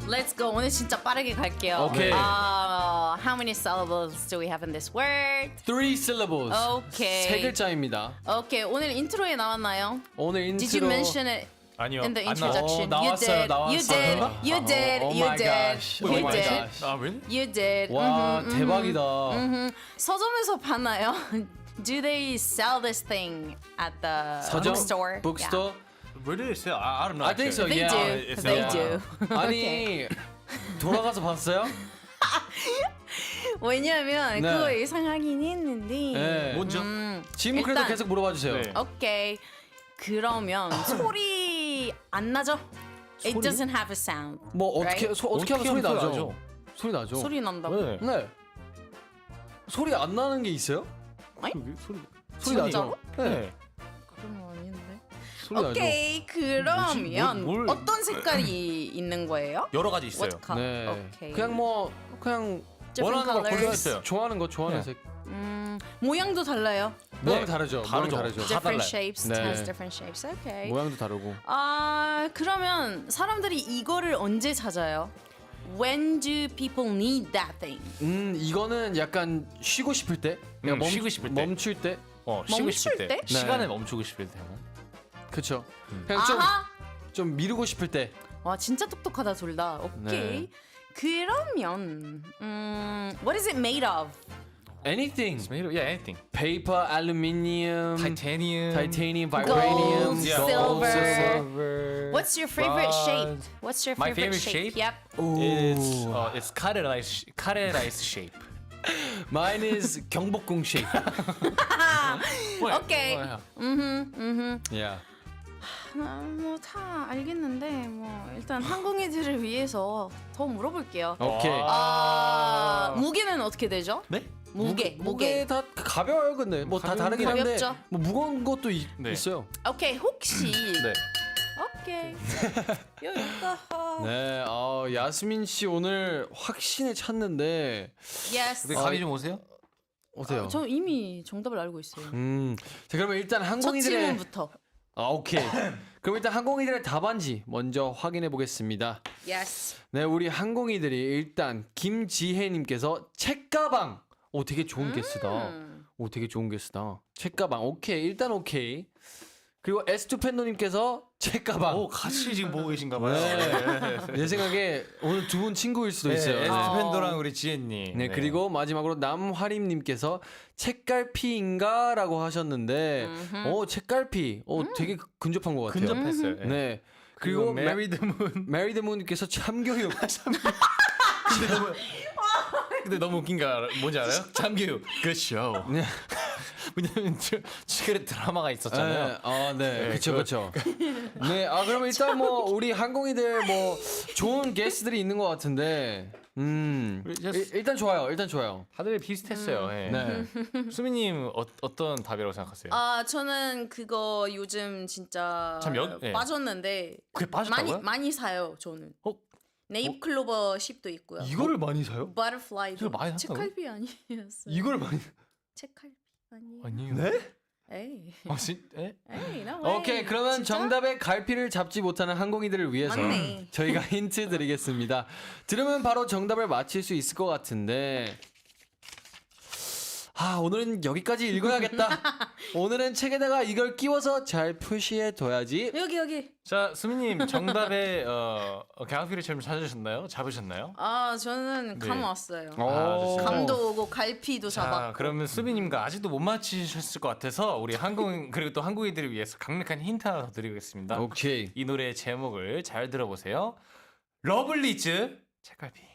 [SPEAKER 5] Let's go. 오늘 진짜 빠르게 갈게요.
[SPEAKER 3] 오케이.
[SPEAKER 5] How many syllables do we have in this word?
[SPEAKER 3] 3 syllables.
[SPEAKER 5] 오케이.
[SPEAKER 3] 세 글자입니다.
[SPEAKER 5] Okay, 오늘 인트로에 나왔나요?
[SPEAKER 3] 오늘 인트로
[SPEAKER 5] Did you mention it
[SPEAKER 2] 아니요.
[SPEAKER 5] in the
[SPEAKER 2] 안 나왔어요.
[SPEAKER 5] introduction?
[SPEAKER 3] 나왔어요,
[SPEAKER 5] you did.
[SPEAKER 3] 나왔어요.
[SPEAKER 5] You did. You did.
[SPEAKER 3] Oh
[SPEAKER 5] You
[SPEAKER 3] my
[SPEAKER 5] did.
[SPEAKER 3] gosh.
[SPEAKER 5] You
[SPEAKER 3] Oh my
[SPEAKER 5] did.
[SPEAKER 3] gosh.
[SPEAKER 2] 아, really?
[SPEAKER 5] You did.
[SPEAKER 3] 와, 대박이다.
[SPEAKER 5] 서점에서 파나요? Do they sell this thing at the
[SPEAKER 3] 서점?
[SPEAKER 5] bookstore?
[SPEAKER 3] bookstore?
[SPEAKER 2] Where did it say? I don't know.
[SPEAKER 3] I think so.
[SPEAKER 5] They
[SPEAKER 3] yeah.
[SPEAKER 5] do.
[SPEAKER 2] it's
[SPEAKER 5] They
[SPEAKER 2] not-
[SPEAKER 5] do.
[SPEAKER 3] 아니 돌아가서 봤어요?
[SPEAKER 5] 왜냐면
[SPEAKER 3] 네.
[SPEAKER 5] 그거 예상하긴 했는데.
[SPEAKER 3] 네.
[SPEAKER 2] 뭔죠?
[SPEAKER 3] 지금 그래도
[SPEAKER 5] 일단-
[SPEAKER 3] 계속 물어봐 주세요.
[SPEAKER 2] 네.
[SPEAKER 5] 오케이. 그러면 소리 안 나죠? It
[SPEAKER 3] 소리?
[SPEAKER 5] doesn't have a sound.
[SPEAKER 3] 뭐 어떻게
[SPEAKER 5] right?
[SPEAKER 3] 어떻게 하면 소리
[SPEAKER 2] 하면
[SPEAKER 3] 나죠?
[SPEAKER 2] 나죠?
[SPEAKER 3] 소리 나죠.
[SPEAKER 5] 소리 난다고?
[SPEAKER 2] 네.
[SPEAKER 3] 네. 소리 안 나는 게 있어요?
[SPEAKER 2] 여기 소리.
[SPEAKER 3] 소리
[SPEAKER 5] 진짜로?
[SPEAKER 3] 나죠. 네.
[SPEAKER 5] 그건 아닌데.
[SPEAKER 3] 소리 나죠.
[SPEAKER 5] 오케이. 그러면
[SPEAKER 2] 뭘-
[SPEAKER 5] 어떤 색깔이 있는 거예요?
[SPEAKER 2] 여러 가지 있어요.
[SPEAKER 5] What color?
[SPEAKER 3] 네.
[SPEAKER 5] 오케이.
[SPEAKER 3] 그냥
[SPEAKER 5] Different
[SPEAKER 2] 원하는 거
[SPEAKER 5] colors.
[SPEAKER 2] 골라야 있어요.
[SPEAKER 3] 좋아하는 거 좋아하는
[SPEAKER 2] 네.
[SPEAKER 3] 색.
[SPEAKER 5] 모양도 달라요.
[SPEAKER 3] 모양 다르죠.
[SPEAKER 2] 다르죠.
[SPEAKER 3] 모양 다르죠.
[SPEAKER 2] 다
[SPEAKER 5] Different
[SPEAKER 2] 달라요.
[SPEAKER 5] shapes.
[SPEAKER 3] 네.
[SPEAKER 5] Has different shapes. Okay.
[SPEAKER 3] 모양도 다르고.
[SPEAKER 5] 그러면 사람들이 이거를 언제 찾아요? When do people need that thing?
[SPEAKER 3] 이거는 약간 쉬고 싶을 때, 그냥
[SPEAKER 2] 쉬고 싶을 때.
[SPEAKER 3] 멈출 때,
[SPEAKER 2] 쉬고
[SPEAKER 5] 멈출
[SPEAKER 2] 싶을 때.
[SPEAKER 5] 때?
[SPEAKER 2] 시간을 멈추고 싶을 때.
[SPEAKER 3] 그쵸. 그냥 좀,
[SPEAKER 5] 아하.
[SPEAKER 3] 좀 미루고 싶을 때.
[SPEAKER 5] 와 진짜 똑똑하다 둘 다. 오케이.
[SPEAKER 3] 네.
[SPEAKER 5] 그러면 what is it made of?
[SPEAKER 3] Anything.
[SPEAKER 2] Yeah, anything.
[SPEAKER 3] Paper, aluminium,
[SPEAKER 2] Titanium.
[SPEAKER 3] titanium, vibranium,
[SPEAKER 5] Gold,
[SPEAKER 3] gold,
[SPEAKER 5] silver. What's your favorite
[SPEAKER 2] bronze.
[SPEAKER 5] shape? What's your
[SPEAKER 2] My
[SPEAKER 5] favorite,
[SPEAKER 2] favorite shape?
[SPEAKER 5] Yep.
[SPEAKER 2] It's 카레라이스 shape.
[SPEAKER 3] Mine is 경복궁 shape.
[SPEAKER 5] 오케이.
[SPEAKER 3] Yeah.
[SPEAKER 5] 뭐다 알겠는데 뭐 일단 항공이들을 위해서 더 물어볼게요.
[SPEAKER 3] 오케이.
[SPEAKER 5] 무게는 어떻게 되죠?
[SPEAKER 2] 네?
[SPEAKER 5] 무게.
[SPEAKER 3] 다 가벼워요, 근데 뭐 다 다르긴 한데
[SPEAKER 5] 가볍죠?
[SPEAKER 3] 뭐 무거운 것도
[SPEAKER 2] 네.
[SPEAKER 3] 있어요.
[SPEAKER 5] 오케이 혹시
[SPEAKER 2] 네.
[SPEAKER 5] 오케이 여기다.
[SPEAKER 3] 네, 야스민 씨 오늘 확신에 찼는데
[SPEAKER 5] Yes.
[SPEAKER 2] 근데 감이 좀 오세요?
[SPEAKER 3] 어때요?
[SPEAKER 5] 저 이미 정답을 알고 있어요.
[SPEAKER 3] 자 그러면 일단
[SPEAKER 5] 첫
[SPEAKER 3] 항공이들의
[SPEAKER 5] 질문부터.
[SPEAKER 3] 오케이. 그럼 일단 항공이들의 답안지 먼저 확인해 보겠습니다.
[SPEAKER 5] Yes.
[SPEAKER 3] 네, 우리 항공이들이 일단 김지혜님께서 책가방. 오, 되게 좋은 게스다. 오, 되게 좋은 게스다. 책가방. 오케이, 일단 오케이. 그리고 S2 팬더님께서 책가방.
[SPEAKER 2] 오, 같이 지금 보고 계신가 봐요.
[SPEAKER 3] 네. 내 생각에 오늘 두 분 친구일 수도 있어요.
[SPEAKER 2] 네,
[SPEAKER 3] 네.
[SPEAKER 2] 에스트팬더랑 우리 지혜님.
[SPEAKER 3] 네, 그리고 마지막으로 남화림님께서 책갈피인가라고 하셨는데, 책갈피, 되게 근접한 것 같아요.
[SPEAKER 2] 근접했어요. 네.
[SPEAKER 3] 네,
[SPEAKER 2] 그리고
[SPEAKER 3] 그리고
[SPEAKER 2] 메리드문.
[SPEAKER 3] 메리드문님께서 참교육.
[SPEAKER 2] 근데 너무 웃긴 게 뭔지 알아요? 참교육. 그쇼.
[SPEAKER 3] 네.
[SPEAKER 2] 왜냐면 최근에 드라마가 있었잖아요.
[SPEAKER 3] 네, 그렇죠,
[SPEAKER 2] 그거-
[SPEAKER 3] 그렇죠. 네, 그러면 일단 뭐 우리 항공이들 뭐 좋은 게스트들이 있는 것 같은데, 일단 좋아요, 일단 좋아요.
[SPEAKER 2] 다들 비슷했어요. 네.
[SPEAKER 3] 네,
[SPEAKER 2] 수미님 어떤 답이라고 생각하세요?
[SPEAKER 5] 저는 그거 요즘 진짜
[SPEAKER 2] 참 네.
[SPEAKER 5] 빠졌는데
[SPEAKER 2] 그게 빠졌다고요?
[SPEAKER 5] 많이 사요 저는.
[SPEAKER 2] 어?
[SPEAKER 5] 네잎클로버 10도 있고요.
[SPEAKER 3] 이거를 많이 사요?
[SPEAKER 5] 버터플라이도.
[SPEAKER 2] 이거 많이 산다고요?
[SPEAKER 5] 책갈피 아니었어요.
[SPEAKER 3] 이걸 많이?
[SPEAKER 5] 책갈피 아니에요.
[SPEAKER 2] 아니요.
[SPEAKER 3] 네?
[SPEAKER 5] 에이.
[SPEAKER 2] 네?
[SPEAKER 5] 에이, no way.
[SPEAKER 3] 오케이, 그러면
[SPEAKER 5] 진짜?
[SPEAKER 3] 정답의 갈피를 잡지 못하는 항공이들을 위해서
[SPEAKER 5] 맞네.
[SPEAKER 3] 저희가 힌트 드리겠습니다. 들으면 바로 정답을 맞힐 수 있을 것 같은데, 오늘은 여기까지 읽어야겠다. 오늘은 책에다가 이걸 끼워서 잘 표시해 둬야지.
[SPEAKER 5] 여기.
[SPEAKER 2] 자, 수미님 정답의 강피를 지금 찾으셨나요? 잡으셨나요?
[SPEAKER 5] 저는
[SPEAKER 2] 네.
[SPEAKER 5] 감 왔어요.
[SPEAKER 3] 오.
[SPEAKER 5] 감도 오고 갈피도
[SPEAKER 2] 자,
[SPEAKER 5] 잡았고.
[SPEAKER 2] 그러면 수빈님과 아직도 못 맞히셨을 것 같아서 우리 한국 그리고 또 한국인들을 위해서 강력한 힌트 하나 더 드리겠습니다.
[SPEAKER 3] 오케이.
[SPEAKER 2] 이 노래의 제목을 잘 들어보세요. 러블리즈 책갈피.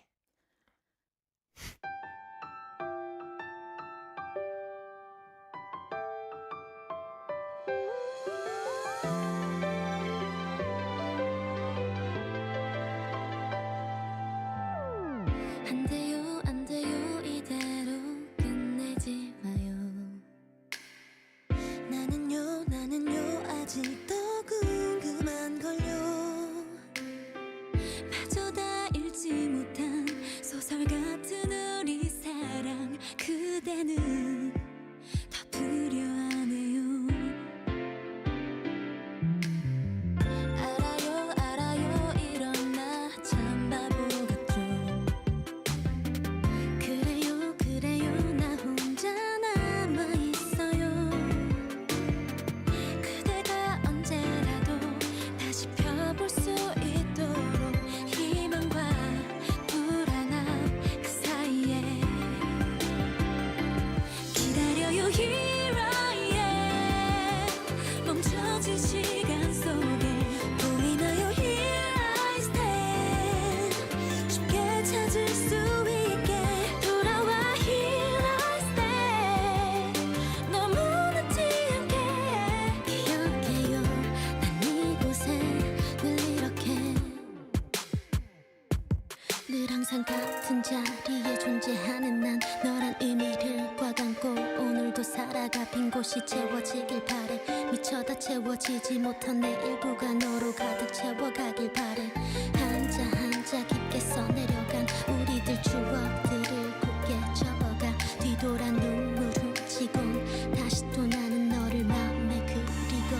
[SPEAKER 6] 항상 같은 자리에 존재하는 난 너란 의미를 꽉안고 오늘도 살아가 빈 곳이 채워지길 바래 미쳐 다 채워지지 못한 내 일부가 너로 가득 채워가길 바래 한자 한자 깊게 써내려간 우리들 추억들을 곱게 접어가 뒤돌아 눈물 훔치곤 다시 또 나는 너를 마음에 그리고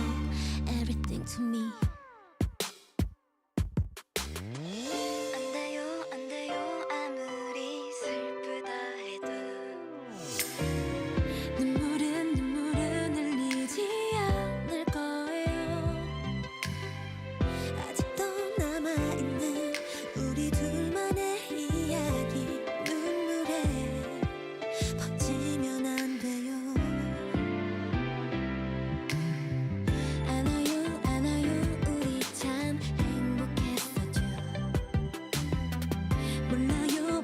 [SPEAKER 6] Everything to me 안 돼요 아무리 슬프다 해도 눈물은 흘리지 않을 거예요 아직도 남아있는 우리 둘만의 이야기 눈물에 번지면 안 돼요 안아요 우리 참 행복했었죠 몰라요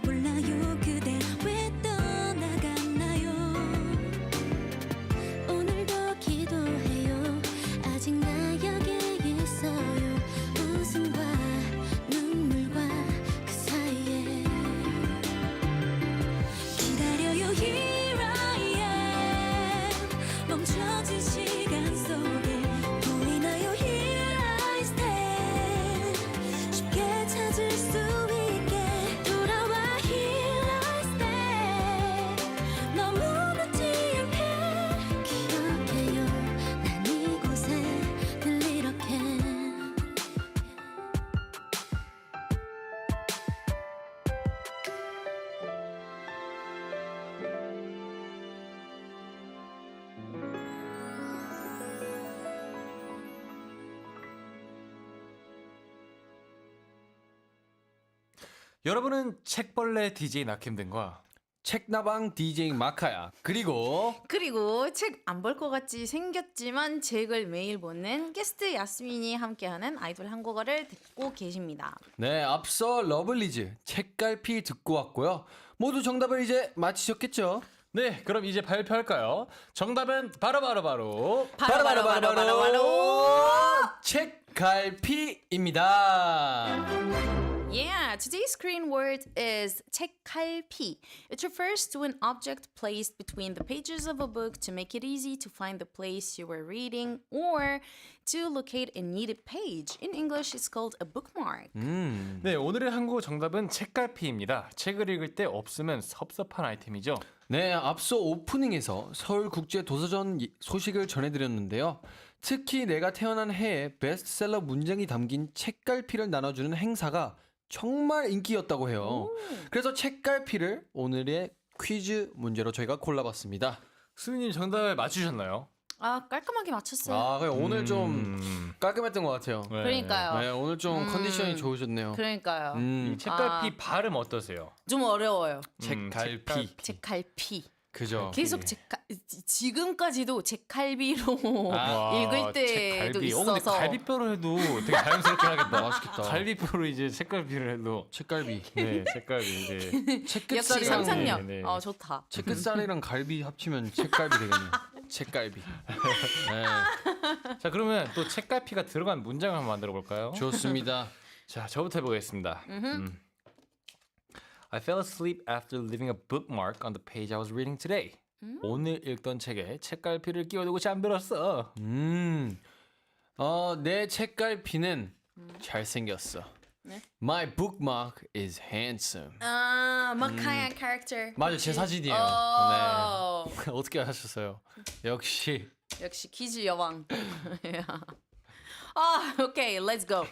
[SPEAKER 6] 그대 왜 떠나갔나요 오늘도 기도해요 아직 나 여기 있어요 웃음과 눈물과 그 사이에 기다려요 Here I am 멈춰진 시간 속에 보이나요 Here I stand 쉽게 찾을 수 있게 돌아와 Here I stand 머무르지 않게 기억해요 난 이곳에 늘 이렇게
[SPEAKER 2] 여러분은 책벌레 DJ 낙햄든과
[SPEAKER 3] 책나방 DJ 마카야. 그리고
[SPEAKER 5] 책 안 볼 것 같이 생겼지만 책을 매일 보는 게스트 야스민이 함께하는 아이돌 한국어를 듣고 계십니다.
[SPEAKER 3] 네, 앞서 러블리즈 책갈피 듣고 왔고요. 모두 정답을 이제 맞히셨겠죠?
[SPEAKER 2] 네, 그럼 이제 발표할까요? 정답은 바로
[SPEAKER 3] 책갈피입니다.
[SPEAKER 5] Yeah, today's Korean word is 책갈피. It refers to an object placed between the pages of a book to make it easy to find the place you were reading or to locate a needed page. In English, it's called a bookmark.
[SPEAKER 2] 네, 오늘의 한국어 정답은 책갈피입니다. 책을 읽을 때 없으면 섭섭한 아이템이죠.
[SPEAKER 3] 네, 앞서 오프닝에서 서울국제도서전 소식을 전해드렸는데요. 특히 내가 태어난 해에 베스트셀러 문장이 담긴 책갈피를 나눠주는 행사가 정말 인기였다고 해요. 그래서 책갈피를 오늘의 퀴즈 문제로 저희가 골라봤습니다.
[SPEAKER 2] 수인님 정답을 맞추셨나요?
[SPEAKER 5] 아, 깔끔하게 맞췄어요.
[SPEAKER 3] 아, 그냥 오늘 좀 깔끔했던 것 같아요.
[SPEAKER 2] 네.
[SPEAKER 5] 그러니까요.
[SPEAKER 3] 네, 오늘 좀 컨디션이 좋으셨네요.
[SPEAKER 5] 그러니까요.
[SPEAKER 2] 이 책갈피 발음 어떠세요?
[SPEAKER 5] 좀 어려워요.
[SPEAKER 3] 책갈피.
[SPEAKER 5] 책갈피.
[SPEAKER 3] 그죠?
[SPEAKER 5] 계속 지금까지도 책갈비로
[SPEAKER 2] 와,
[SPEAKER 5] 읽을 때도
[SPEAKER 2] 책갈비.
[SPEAKER 5] 있어서.
[SPEAKER 2] 근데 갈비뼈로 해도 되게 자연스럽게 하겠다.
[SPEAKER 3] 맛있겠다.
[SPEAKER 2] 갈비뼈로 이제 책갈비를 해도
[SPEAKER 3] 책갈비.
[SPEAKER 2] 네, 책갈비 이제
[SPEAKER 5] 역시
[SPEAKER 3] 채끝살이랑
[SPEAKER 5] 상상력.
[SPEAKER 2] 네, 네.
[SPEAKER 5] 좋다.
[SPEAKER 3] 채끝살이랑 갈비 합치면 책갈비 되겠네요. 책갈비. 네,
[SPEAKER 2] 자, 그러면 또 책갈피가 들어간 문장을 한번 만들어 볼까요?
[SPEAKER 3] 좋습니다.
[SPEAKER 2] 자, 저부터 해보겠습니다. I fell asleep after leaving a bookmark on the page I was reading today. 오늘 읽던 책에 책갈피를 끼워두고 잠들었어.
[SPEAKER 3] 내 책갈피는 잘생겼어.
[SPEAKER 5] 네?
[SPEAKER 3] My bookmark is handsome.
[SPEAKER 5] 마카야 캐릭터.
[SPEAKER 3] 맞아, 제 사진이에요.
[SPEAKER 5] 어.
[SPEAKER 3] 네. 어떻게 하셨어요? 역시.
[SPEAKER 5] 역시 퀴즈 여왕. 오케이, let's go.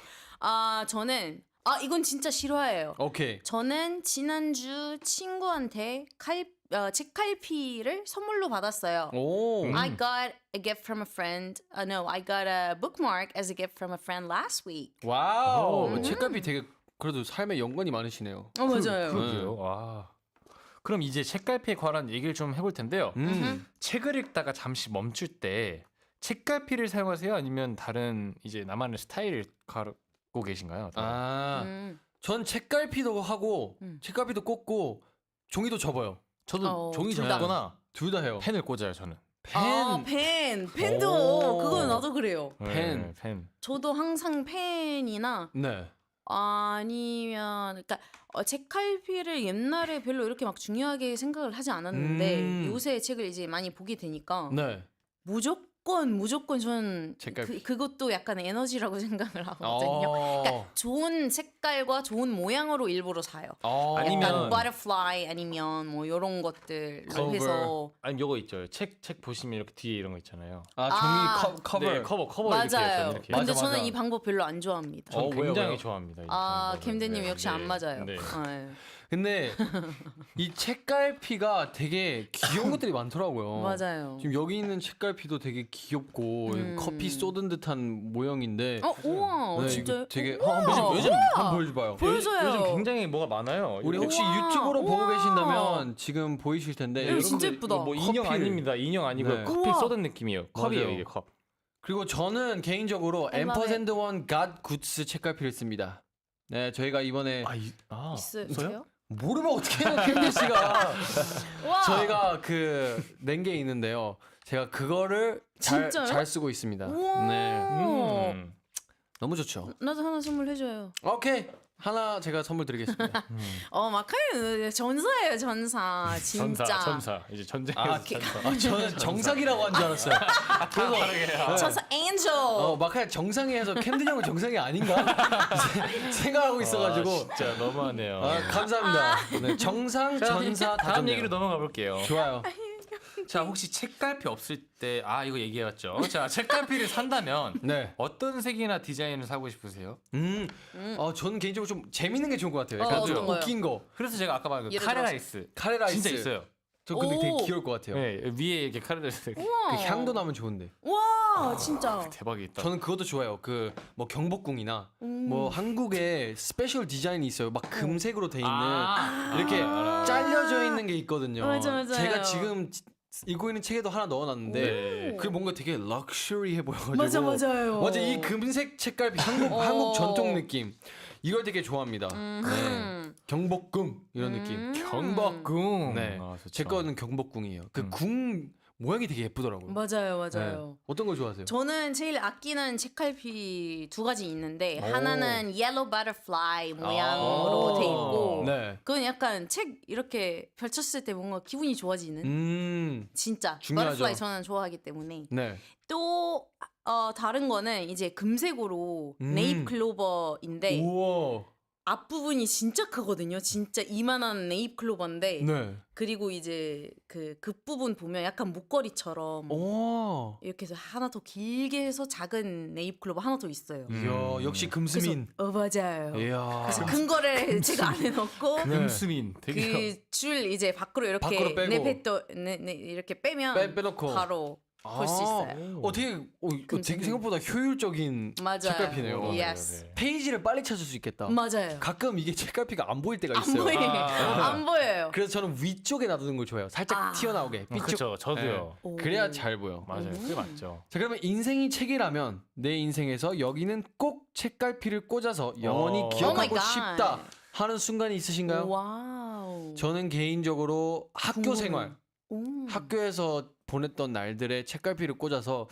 [SPEAKER 5] 저는 이건 진짜 실화예요.
[SPEAKER 3] 오케이.
[SPEAKER 5] 저는 지난주 친구한테 책갈피를 선물로 받았어요.
[SPEAKER 3] 오.
[SPEAKER 5] I got a gift from a friend. No, I got a bookmark as a gift from a friend last week.
[SPEAKER 3] 와우. 책갈피 되게 그래도 삶에 연관이 많으시네요.
[SPEAKER 5] 맞아요.
[SPEAKER 2] 그러게요. 와. 그럼 이제 책갈피에 관한 얘기를 좀 해볼 텐데요. 책을 읽다가 잠시 멈출 때 책갈피를 사용하세요? 아니면 다른 이제 나만의 스타일을 갖고 계신가요?
[SPEAKER 3] 전 책갈피도 하고 책갈피도 꽂고 종이도 접어요.
[SPEAKER 2] 저도 종이
[SPEAKER 5] 둘 다.
[SPEAKER 2] 접거나
[SPEAKER 3] 둘 다 해요.
[SPEAKER 2] 펜을 꽂아요. 저는.
[SPEAKER 5] 펜도
[SPEAKER 3] 오.
[SPEAKER 5] 그건 나도 그래요.
[SPEAKER 3] 펜.
[SPEAKER 2] 네, 펜.
[SPEAKER 5] 저도 항상 펜이나
[SPEAKER 3] 네.
[SPEAKER 5] 아니면 그러니까 책갈피를 옛날에 별로 이렇게 막 중요하게 생각을 하지 않았는데 요새 책을 이제 많이 보게 되니까
[SPEAKER 3] 네.
[SPEAKER 5] 무조건 저는
[SPEAKER 3] 책갈피.
[SPEAKER 5] 그것도 약간 에너지라고 생각을 하거든요. 그러니까 좋은 색깔과 좋은 모양으로 일부러 사요.
[SPEAKER 2] 아니면-
[SPEAKER 5] 약간 버터플라이 아니면 뭐 이런 것들로
[SPEAKER 3] Cover.
[SPEAKER 5] 해서
[SPEAKER 2] 아니 요거 있죠. 책 보시면 이렇게 뒤에 이런 거 있잖아요.
[SPEAKER 3] 종이 커버.
[SPEAKER 2] 네, 커버 이렇게
[SPEAKER 5] 맞아요.
[SPEAKER 2] 약간 이렇게.
[SPEAKER 5] 근데
[SPEAKER 3] 맞아,
[SPEAKER 5] 저는
[SPEAKER 3] 맞아.
[SPEAKER 5] 이 방법 별로 안 좋아합니다.
[SPEAKER 2] 전
[SPEAKER 3] 왜요,
[SPEAKER 2] 굉장히
[SPEAKER 3] 왜요?
[SPEAKER 2] 좋아합니다. 이
[SPEAKER 5] 아,
[SPEAKER 2] 방법을.
[SPEAKER 5] 캠대님
[SPEAKER 2] 네,
[SPEAKER 5] 역시
[SPEAKER 2] 네.
[SPEAKER 5] 안 맞아요.
[SPEAKER 2] 네.
[SPEAKER 5] 네.
[SPEAKER 3] 근데 이 책갈피가 되게 귀여운 것들이 많더라고요.
[SPEAKER 5] 맞아요.
[SPEAKER 3] 지금 여기 있는 책갈피도 되게 귀엽고 커피 쏟은 듯한 모형인데
[SPEAKER 5] 우와,
[SPEAKER 3] 네,
[SPEAKER 5] 진짜
[SPEAKER 3] 이거 되게
[SPEAKER 5] 우와,
[SPEAKER 3] 요즘
[SPEAKER 5] 우와.
[SPEAKER 3] 한번 보여줘봐요.
[SPEAKER 5] 보여줘요.
[SPEAKER 2] 요즘 굉장히 뭐가 많아요.
[SPEAKER 3] 우리 혹시
[SPEAKER 5] 우와,
[SPEAKER 3] 유튜브로 보고
[SPEAKER 5] 우와.
[SPEAKER 3] 계신다면 지금 보이실 텐데
[SPEAKER 5] 이거
[SPEAKER 3] 여러분들
[SPEAKER 5] 진짜 예쁘다.
[SPEAKER 2] 뭐 인형
[SPEAKER 3] 커피를-
[SPEAKER 2] 아닙니다. 인형 아니고
[SPEAKER 3] 네.
[SPEAKER 2] 커피
[SPEAKER 5] 우와.
[SPEAKER 2] 쏟은 느낌이에요. 컵이에요
[SPEAKER 3] 맞아요.
[SPEAKER 2] 이게 컵.
[SPEAKER 3] 그리고 저는 개인적으로
[SPEAKER 5] I love it.
[SPEAKER 3] 앰퍼샌드원 갓 굿스 책갈피를 씁니다. 네, 저희가 이번에
[SPEAKER 5] 있으세요?
[SPEAKER 3] 모르면 어떻게 해요, 캠비 씨가.
[SPEAKER 5] 와,
[SPEAKER 3] 저희가 낸 게 있는데요. 제가 그거를
[SPEAKER 5] 진짜요?
[SPEAKER 3] 잘 쓰고 있습니다.
[SPEAKER 5] 우와.
[SPEAKER 3] 네,
[SPEAKER 2] 음.
[SPEAKER 3] 너무 좋죠.
[SPEAKER 5] 나도 하나 선물해줘요.
[SPEAKER 3] 오케이, 하나 제가 선물 드리겠습니다.
[SPEAKER 5] 마카는 전사예요, 전사. 진짜.
[SPEAKER 2] 천사. 이제 전쟁에서 천사.
[SPEAKER 3] 저는 정상이라고 한 줄 알았어요. 그래서
[SPEAKER 5] 전사 엔젤.
[SPEAKER 3] 마카야 정상이 해서 캠든 형은 정상이 아닌가 생각하고 있어가지고.
[SPEAKER 2] 진짜 너무하네요.
[SPEAKER 3] 감사합니다. 네, 정상, 전사,
[SPEAKER 2] 다음
[SPEAKER 3] 다점
[SPEAKER 2] 얘기로 넘어가 볼게요.
[SPEAKER 3] 좋아요.
[SPEAKER 2] 자, 혹시 책갈피 없을 때 이거 얘기해왔죠. 자, 책갈피를 산다면
[SPEAKER 3] 네.
[SPEAKER 2] 어떤 색이나 디자인을 사고 싶으세요?
[SPEAKER 3] 저는 개인적으로 좀 재밌는 게 좋은 것 같아요. 약간
[SPEAKER 5] 어떤
[SPEAKER 3] 좀
[SPEAKER 5] 거요?
[SPEAKER 3] 웃긴 거.
[SPEAKER 2] 그래서 제가 아까 말한 그
[SPEAKER 5] 예를
[SPEAKER 2] 카레라이스.
[SPEAKER 3] 카레라이스.
[SPEAKER 2] 진짜 있어요.
[SPEAKER 3] 저 근데
[SPEAKER 5] 오.
[SPEAKER 3] 되게 귀여울 것 같아요.
[SPEAKER 2] 네, 위에 이렇게 카레라이스.
[SPEAKER 3] 그 향도 나면 좋은데.
[SPEAKER 5] 와, 진짜.
[SPEAKER 2] 대박이다.
[SPEAKER 3] 저는 그것도 좋아요. 그 뭐 경복궁이나 뭐 한국에 스페셜 디자인이 있어요. 막 금색으로 돼 있는 이렇게 잘려져 있는 게 있거든요.
[SPEAKER 5] 맞아요.
[SPEAKER 3] 제가 지금 읽고 있는 책에도 하나 넣어놨는데
[SPEAKER 2] 네.
[SPEAKER 3] 그게 뭔가 되게 럭셔리해 보여가지고
[SPEAKER 5] 맞아요.
[SPEAKER 3] 맞아, 이 금색 책갈피 한국 전통 느낌 이걸 되게 좋아합니다. 네. 경복궁 이런 느낌.
[SPEAKER 2] 경복궁.
[SPEAKER 3] 네.
[SPEAKER 2] 좋죠.
[SPEAKER 3] 제 거는 경복궁이에요. 그 궁 모양이 되게 예쁘더라고요.
[SPEAKER 5] 맞아요.
[SPEAKER 3] 네. 어떤 걸 좋아하세요?
[SPEAKER 5] 저는 제일 아끼는 책갈피 두 가지 있는데 하나는 옐로우 버터플라이 모양으로 돼 있고
[SPEAKER 3] 네.
[SPEAKER 5] 그건 약간 책 이렇게 펼쳤을 때 뭔가 기분이 좋아지는 진짜
[SPEAKER 3] 중요하죠.
[SPEAKER 5] 버터플라이 저는 좋아하기 때문에
[SPEAKER 3] 네.
[SPEAKER 5] 또 다른 거는 이제 금색으로 네잎 클로버인데
[SPEAKER 3] 우와.
[SPEAKER 5] 앞부분이 진짜 크거든요. 진짜 이만한 네잎 클로버인데
[SPEAKER 3] 네.
[SPEAKER 5] 그리고 이제 그 끝부분 보면 약간 목걸이처럼
[SPEAKER 3] 오.
[SPEAKER 5] 이렇게 해서 하나 더 길게 해서 작은 네잎 클로버 하나 더 있어요.
[SPEAKER 3] 이야, 역시 금스민.
[SPEAKER 5] 맞아요.
[SPEAKER 3] 이야.
[SPEAKER 5] 그래서 큰 거를 제가 안에 넣고
[SPEAKER 2] 금수민. 되게
[SPEAKER 5] 그 줄 이제 밖으로 이렇게
[SPEAKER 3] 밖으로 빼고.
[SPEAKER 5] 내뱉어 이렇게 빼면
[SPEAKER 3] 빼놓고.
[SPEAKER 5] 바로 볼 수 있어요.
[SPEAKER 3] 되게 되게 생각보다 효율적인
[SPEAKER 5] 맞아요.
[SPEAKER 3] 책갈피네요.
[SPEAKER 5] Yes.
[SPEAKER 3] 페이지를 빨리 찾을 수 있겠다.
[SPEAKER 5] 맞아요.
[SPEAKER 3] 가끔 이게 책갈피가 안 보일 때가
[SPEAKER 5] 안
[SPEAKER 3] 있어요.
[SPEAKER 5] 보여요. 안 보여요.
[SPEAKER 3] 그래서 저는 위쪽에 놔두는 걸 좋아해요. 살짝 튀어나오게. 삐쭉.
[SPEAKER 2] 그렇죠. 저도요.
[SPEAKER 5] 오.
[SPEAKER 3] 그래야 잘 보여.
[SPEAKER 2] 맞아요. 그게 맞죠.
[SPEAKER 3] 자, 그러면 인생이 책이라면 내 인생에서 여기는 꼭 책갈피를 꽂아서 영원히
[SPEAKER 2] Oh
[SPEAKER 3] 기억하고
[SPEAKER 5] my God.
[SPEAKER 3] 싶다 하는 순간이 있으신가요?
[SPEAKER 5] 와우.
[SPEAKER 3] 저는 개인적으로 학교
[SPEAKER 5] 궁금해.
[SPEAKER 3] 생활,
[SPEAKER 5] 오.
[SPEAKER 3] 학교에서 보냈던 날들에 책갈피를 꽂아서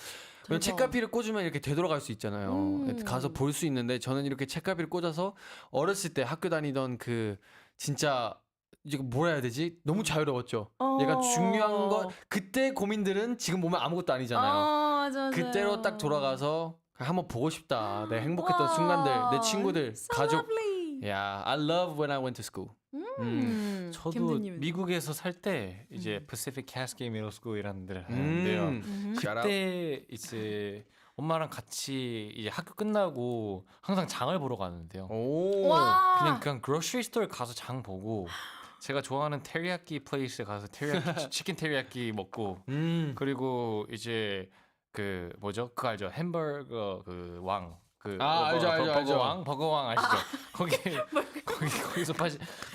[SPEAKER 3] 왜냐면 책갈피를 꽂으면 이렇게 되돌아갈 수 있잖아요. 가서 볼 수 있는데 저는 이렇게 책갈피를 꽂아서 어렸을 때 학교 다니던 그 진짜 이제 뭐라 해야 되지? 너무 자유로웠죠. 얘가 중요한 거 그때 고민들은 지금 보면 아무것도 아니잖아요.
[SPEAKER 5] 맞아.
[SPEAKER 3] 그때로 딱 돌아가서 한번 보고 싶다. 내 행복했던 순간들, 내 친구들, 가족. 야, I love when I went to school.
[SPEAKER 2] 저도
[SPEAKER 5] 캠드님은?
[SPEAKER 2] 미국에서 살 때 이제 Pacific Cascade Middle School이라는 데를 다녔는데요. 그때 이제 엄마랑 같이 이제 학교 끝나고 항상 장을 보러 가는데요.
[SPEAKER 3] 오.
[SPEAKER 5] 와.
[SPEAKER 2] 그냥 grocery store 가서 장 보고 제가 좋아하는 테리야끼 플레이스에 가서 테리야끼 치킨 테리야끼 먹고 그리고 이제 그 뭐죠? 그거 알죠? 햄버거 그 왕.
[SPEAKER 3] 알죠.
[SPEAKER 2] 버거왕 아시죠?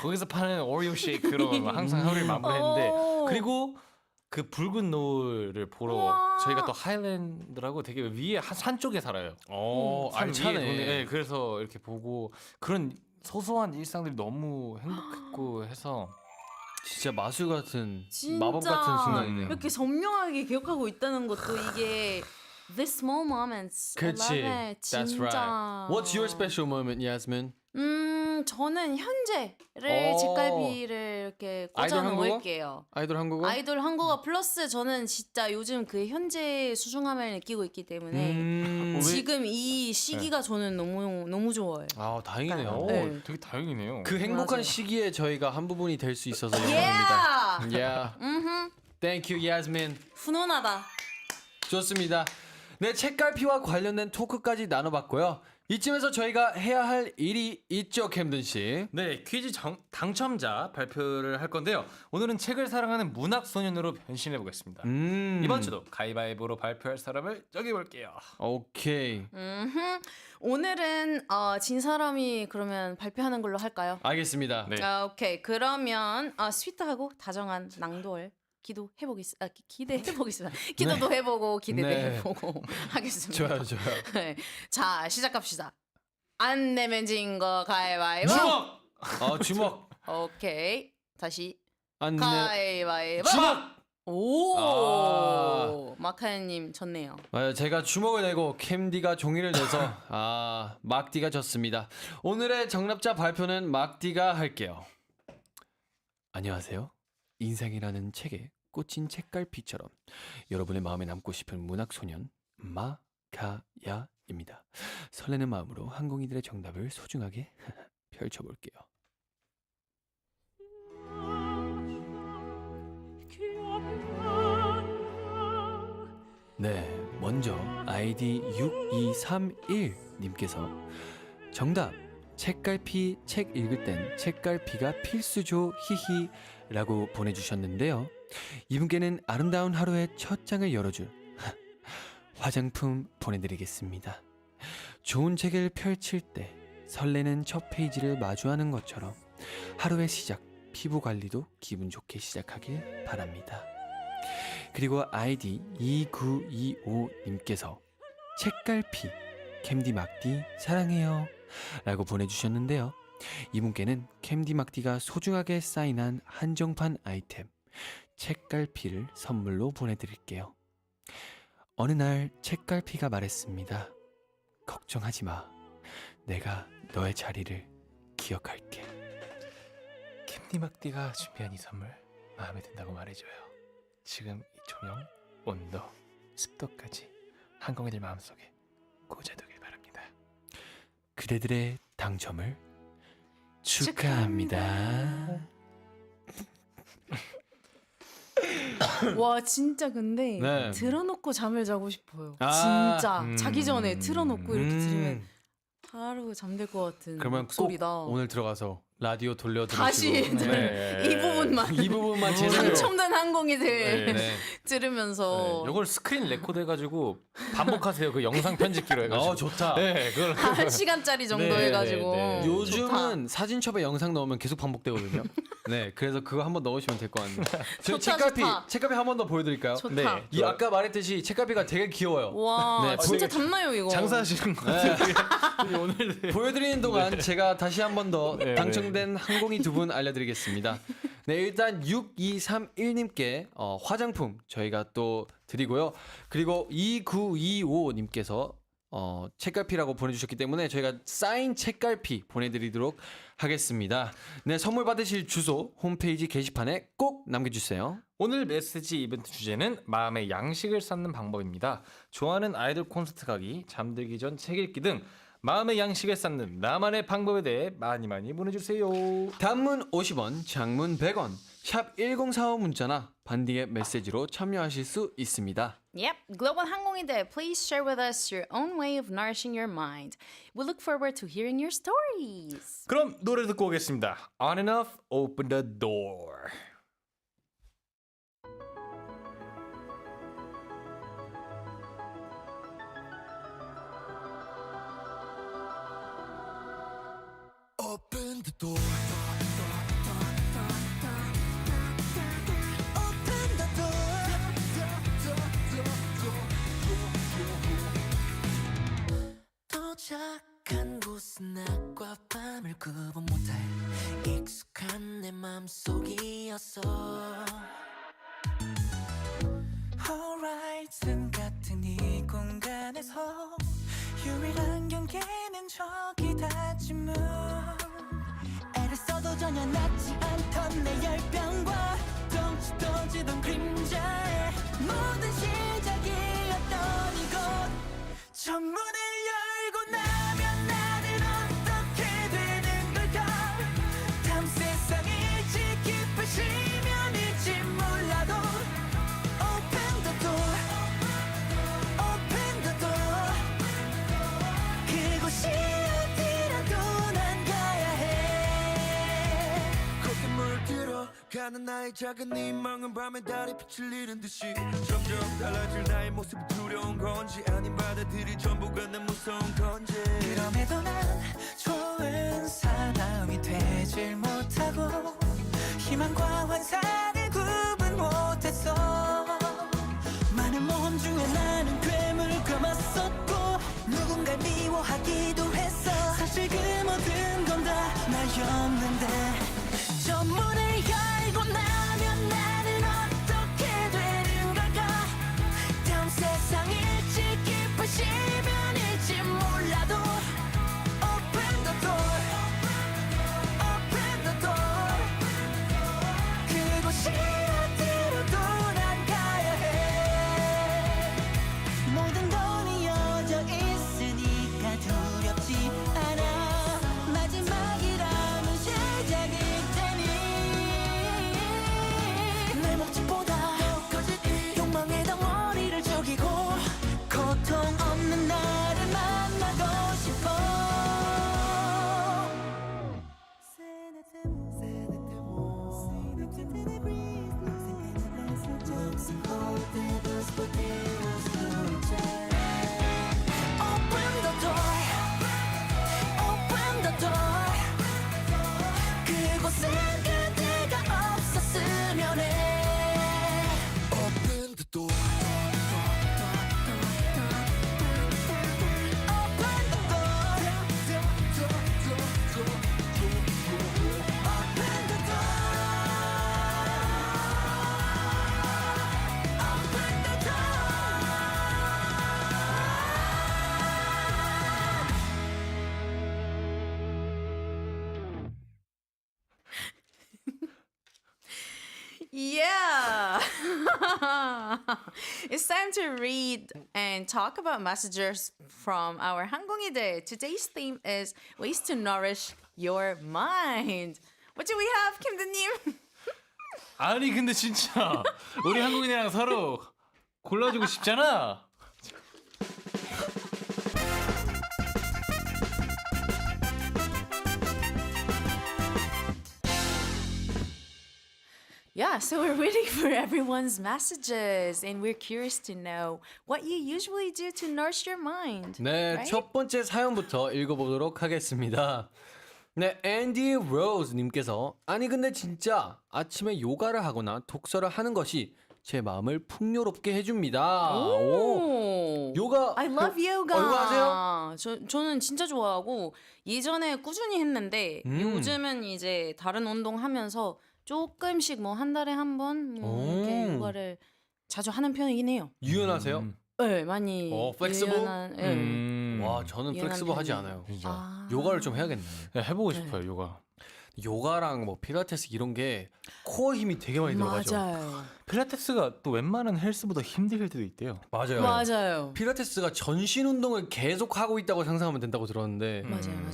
[SPEAKER 2] 거기서 파는 오리오 쉐이크로 항상 하루를 마무리했는데 그리고 그 붉은 노을을 보러 저희가 또 하일랜드라고 되게 위에 산 쪽에 살아요. 산
[SPEAKER 3] 알차네.
[SPEAKER 2] 위에 네, 그래서 이렇게 보고 그런 소소한 일상들이 너무 행복했고 해서
[SPEAKER 3] 진짜 마술 같은
[SPEAKER 5] 진짜
[SPEAKER 3] 마법 같은 순간이네요.
[SPEAKER 5] 이렇게 선명하게 기억하고 있다는 것도 이게 The small moments.
[SPEAKER 3] 그치.
[SPEAKER 5] I love it.
[SPEAKER 3] That's
[SPEAKER 5] 진짜.
[SPEAKER 3] right. What's your special moment, Yasmin?
[SPEAKER 5] 저는 현재를
[SPEAKER 3] 오.
[SPEAKER 5] 책갈피를 이렇게 꽂아
[SPEAKER 3] 아이돌 한국어?
[SPEAKER 5] 놓을게요.
[SPEAKER 3] 아이돌 한국어?
[SPEAKER 5] 아이돌 한국어 플러스 저는 진짜 요즘 그 현재 수중함을 느끼고 있기 때문에 지금 이 시기가 저는 너무 좋아요.
[SPEAKER 3] 아 다행이네요.
[SPEAKER 2] 오,
[SPEAKER 5] 네.
[SPEAKER 2] 되게 다행이네요.
[SPEAKER 3] 그 행복한
[SPEAKER 5] 맞아요.
[SPEAKER 3] 시기에 저희가 한 부분이 될 수 있어서 영광입니다.
[SPEAKER 5] Yeah.
[SPEAKER 3] Yeah. Thank you, Yasmin.
[SPEAKER 5] 훈훈하다.
[SPEAKER 3] 좋습니다. 네, 책갈피와 관련된 토크까지 나눠봤고요. 이쯤에서 저희가 해야 할 일이 있죠, 캠든 씨.
[SPEAKER 2] 네, 퀴즈 당첨자 발표를 할 건데요. 오늘은 책을 사랑하는 문학 소년으로 변신해 보겠습니다. 이번 주도 가위바위보로 발표할 사람을 정해볼게요.
[SPEAKER 3] 오케이.
[SPEAKER 5] 오늘은 진 사람이 그러면 발표하는 걸로 할까요?
[SPEAKER 3] 알겠습니다.
[SPEAKER 2] 네.
[SPEAKER 5] 오케이. 그러면 스위트하고 다정한 낭독을 기대해보겠습니다. 기도도 해보고 기대도
[SPEAKER 3] 네.
[SPEAKER 5] 해보고 하겠습니다.
[SPEAKER 3] 좋아요, 좋아요.
[SPEAKER 5] 네. 자, 시작합시다. 안 내면 진 거 가위바위보.
[SPEAKER 3] 주먹! 주먹.
[SPEAKER 5] 오케이. 다시
[SPEAKER 3] 안 내.
[SPEAKER 5] 가위바위보.
[SPEAKER 3] 주먹!
[SPEAKER 5] 오!
[SPEAKER 3] 아.
[SPEAKER 5] 마카야님 졌네요.
[SPEAKER 3] 맞아요. 제가 주먹을 내고 캠디가 종이를 내서 막디가 졌습니다. 오늘의 정답자 발표는 막디가 할게요. 안녕하세요. 인생이라는 책에 꽂힌 책갈피처럼 여러분의 마음에 남고 싶은 문학소년 마카야입니다. 설레는 마음으로 항공이들의 정답을 소중하게 펼쳐볼게요. 네, 먼저 아이디 6231님께서 정답! 책갈피 책 읽을 땐 책갈피가 필수죠 히히 라고 보내주셨는데요. 이분께는 아름다운 하루의 첫 장을 열어줄 화장품 보내드리겠습니다. 좋은 책을 펼칠 때 설레는 첫 페이지를 마주하는 것처럼 하루의 시작, 피부 관리도 기분 좋게 시작하길 바랍니다. 그리고 아이디 2925님께서 책갈피 캠디 막디 사랑해요 라고 보내주셨는데요. 이분께는 캠디 막디가 소중하게 사인한 한정판 아이템 책갈피를 선물로 보내드릴게요. 어느 날 책갈피가 말했습니다. 걱정하지 마. 내가 너의 자리를 기억할게.
[SPEAKER 2] 캠디 막디가 준비한 이 선물 마음에 든다고 말해줘요. 지금 이 조명, 온도, 습도까지 항공이들 마음속에 꽂아두길 바랍니다.
[SPEAKER 3] 그대들의 당첨을 축하합니다.
[SPEAKER 5] 와 진짜 근데
[SPEAKER 3] 네.
[SPEAKER 5] 틀어놓고 잠을 자고 싶어요.
[SPEAKER 3] 아,
[SPEAKER 5] 진짜 자기 전에 틀어놓고 이렇게 들으면
[SPEAKER 3] 음.
[SPEAKER 5] 바로 잠들 것 같은
[SPEAKER 3] 그러면 꼭
[SPEAKER 5] 목소리다.
[SPEAKER 3] 오늘 들어가서 라디오 돌려
[SPEAKER 5] 다시
[SPEAKER 3] 들으시고
[SPEAKER 5] 이 부분만
[SPEAKER 3] 이 부분만 제대로
[SPEAKER 5] 첨단 항공이들
[SPEAKER 3] 네.
[SPEAKER 5] 들으면서
[SPEAKER 2] 이걸 스크린 레코드 해가지고 반복하세요. 그 영상 편집기로 해가지고.
[SPEAKER 3] 좋다.
[SPEAKER 2] 네, 그걸
[SPEAKER 5] 한 시간짜리 정도
[SPEAKER 2] 네,
[SPEAKER 5] 해가지고
[SPEAKER 2] 네, 네.
[SPEAKER 3] 요즘은 사진첩에 영상 넣으면 계속 반복되거든요. 네, 그래서 그거 한번 넣으시면 될 것 같네요. 저
[SPEAKER 5] 좋다,
[SPEAKER 3] 책갈피
[SPEAKER 5] 좋다.
[SPEAKER 3] 한 번 더 보여드릴까요?
[SPEAKER 5] 좋다.
[SPEAKER 2] 네.
[SPEAKER 3] 이 아까 말했듯이 책갈피가 되게 귀여워요.
[SPEAKER 5] 와
[SPEAKER 3] 네,
[SPEAKER 5] 진짜
[SPEAKER 2] 되게
[SPEAKER 5] 탐나요 이거.
[SPEAKER 2] 장사하시는 거 같아요. 오늘
[SPEAKER 3] 보여드리는 동안 제가 다시 한 번 더
[SPEAKER 2] 네,
[SPEAKER 3] 당첨된 항공이 두 분 알려드리겠습니다. 네, 일단 6231님께 화장품 저희가 또 드리고요. 그리고 2925님께서 책갈피라고 보내주셨기 때문에 저희가 사인 책갈피 보내드리도록 하겠습니다. 네, 선물 받으실 주소 홈페이지 게시판에 꼭 남겨주세요.
[SPEAKER 2] 오늘 메시지 이벤트 주제는 마음의 양식을 쌓는 방법입니다. 좋아하는 아이돌 콘서트 가기, 잠들기 전 책 읽기 등 마음의 양식을 쌓는 나만의 방법에 대해 많이 보내주세요.
[SPEAKER 3] 단문 50원, 장문 100원, 샵 1045 문자나 반디의 메시지로 참여하실 수 있습니다.
[SPEAKER 5] Yep, Global 항공이들, please share with us your own way of nourishing your mind. We look forward to hearing your stories.
[SPEAKER 2] 그럼 노래 듣고 오겠습니다. On and off, open the door.
[SPEAKER 4] Open the door. Open the door. 도착한 곳은 낮과 밤을 구분 못할 익숙한 내 맘속이었어. Horizon 같은 이 공간에서 유일한 경계는 저기다지만 전혀 낫지 않던 내 열병과 덩치 떠지던 그림자에 모든 시작이었던 이곳 전문을 열고 나면 나는 어떻게 되는 걸까 다음 세상일지 깊은 심연일지 몰라도 Open the door Open the door 그곳이 어디라도 난 가야 해
[SPEAKER 7] 거기 물들어가는 나의 작은 희망은 밤에 달에 빛을 잃은 듯이 점점 달라질 나의 모습이 두려운 건지 아님 바다들이 전부가 난 무서운 건지
[SPEAKER 4] 그럼에도 난 좋은 사람이 되질 못하고 희망과 환상을 구분 못했어 많은 모험 중에 나는 괴물을 감았었고 누군가 미워하기도 했어 사실 그 모든 건 다 나였는데 저 문을 열고 나면 나는 어떻게 되는 걸까 다음 세상일지 깊은 심연일지 몰라도 Open the door Open the door 그곳이 어디로도 난 가야 해 모든 건 이어져 있으니까 두렵지 않아 마지막이라면 시작일 테니 내 목적보다 커진 이 욕망에 덩어리를 죽이고 고통 없는 나를 만나고 싶어 Open the door Open the door 그곳은 그대가 없었으면 해
[SPEAKER 7] Open the door
[SPEAKER 4] Open the door Open the door Open the door
[SPEAKER 5] Yeah. It's time to read and talk about messages from our 항공이들. Today's theme is ways to nourish your mind. What do we have, 김드님?
[SPEAKER 2] 아니 근데 진짜 우리 한국인이랑 서로 골라주고 싶잖아.
[SPEAKER 5] Yeah, so we're waiting for everyone's messages and we're curious to know what you usually do to nourish your mind.
[SPEAKER 3] 네,
[SPEAKER 5] right?
[SPEAKER 3] 첫 번째 사연부터 읽어보도록 하겠습니다. 네, 앤디 로즈 님께서 아니 근데 진짜 아침에 요가를 하거나 독서를 하는 것이 제 마음을 풍요롭게 해줍니다. 오. 요가
[SPEAKER 5] I love yoga.
[SPEAKER 3] 요가 하세요?
[SPEAKER 5] 저는 진짜 좋아하고 예전에 꾸준히 했는데 요즘은 이제 다른 운동 하면서 조금씩 뭐 한 달에 한 번 뭐 이렇게 요가를 자주 하는 편이긴 해요.
[SPEAKER 3] 유연하세요?
[SPEAKER 5] 네, 많이
[SPEAKER 3] flexible?
[SPEAKER 5] 유연한, 네.
[SPEAKER 3] 와, 저는
[SPEAKER 5] 유연한
[SPEAKER 3] 플렉스블 하지
[SPEAKER 5] 편이에요.
[SPEAKER 3] 않아요.
[SPEAKER 5] 아.
[SPEAKER 3] 요가를 좀 해야겠네.
[SPEAKER 2] 네, 해보고 싶어요 요가.
[SPEAKER 3] 요가랑 뭐 필라테스 이런 게 코어 힘이 되게 많이 들어가죠.
[SPEAKER 5] 맞아요.
[SPEAKER 2] 필라테스가 또 웬만한 헬스보다 힘들 때도 있대요.
[SPEAKER 3] 맞아요.
[SPEAKER 5] 맞아요.
[SPEAKER 3] 필라테스가 전신 운동을 계속 하고 있다고 상상하면 된다고 들었는데
[SPEAKER 5] 맞아요.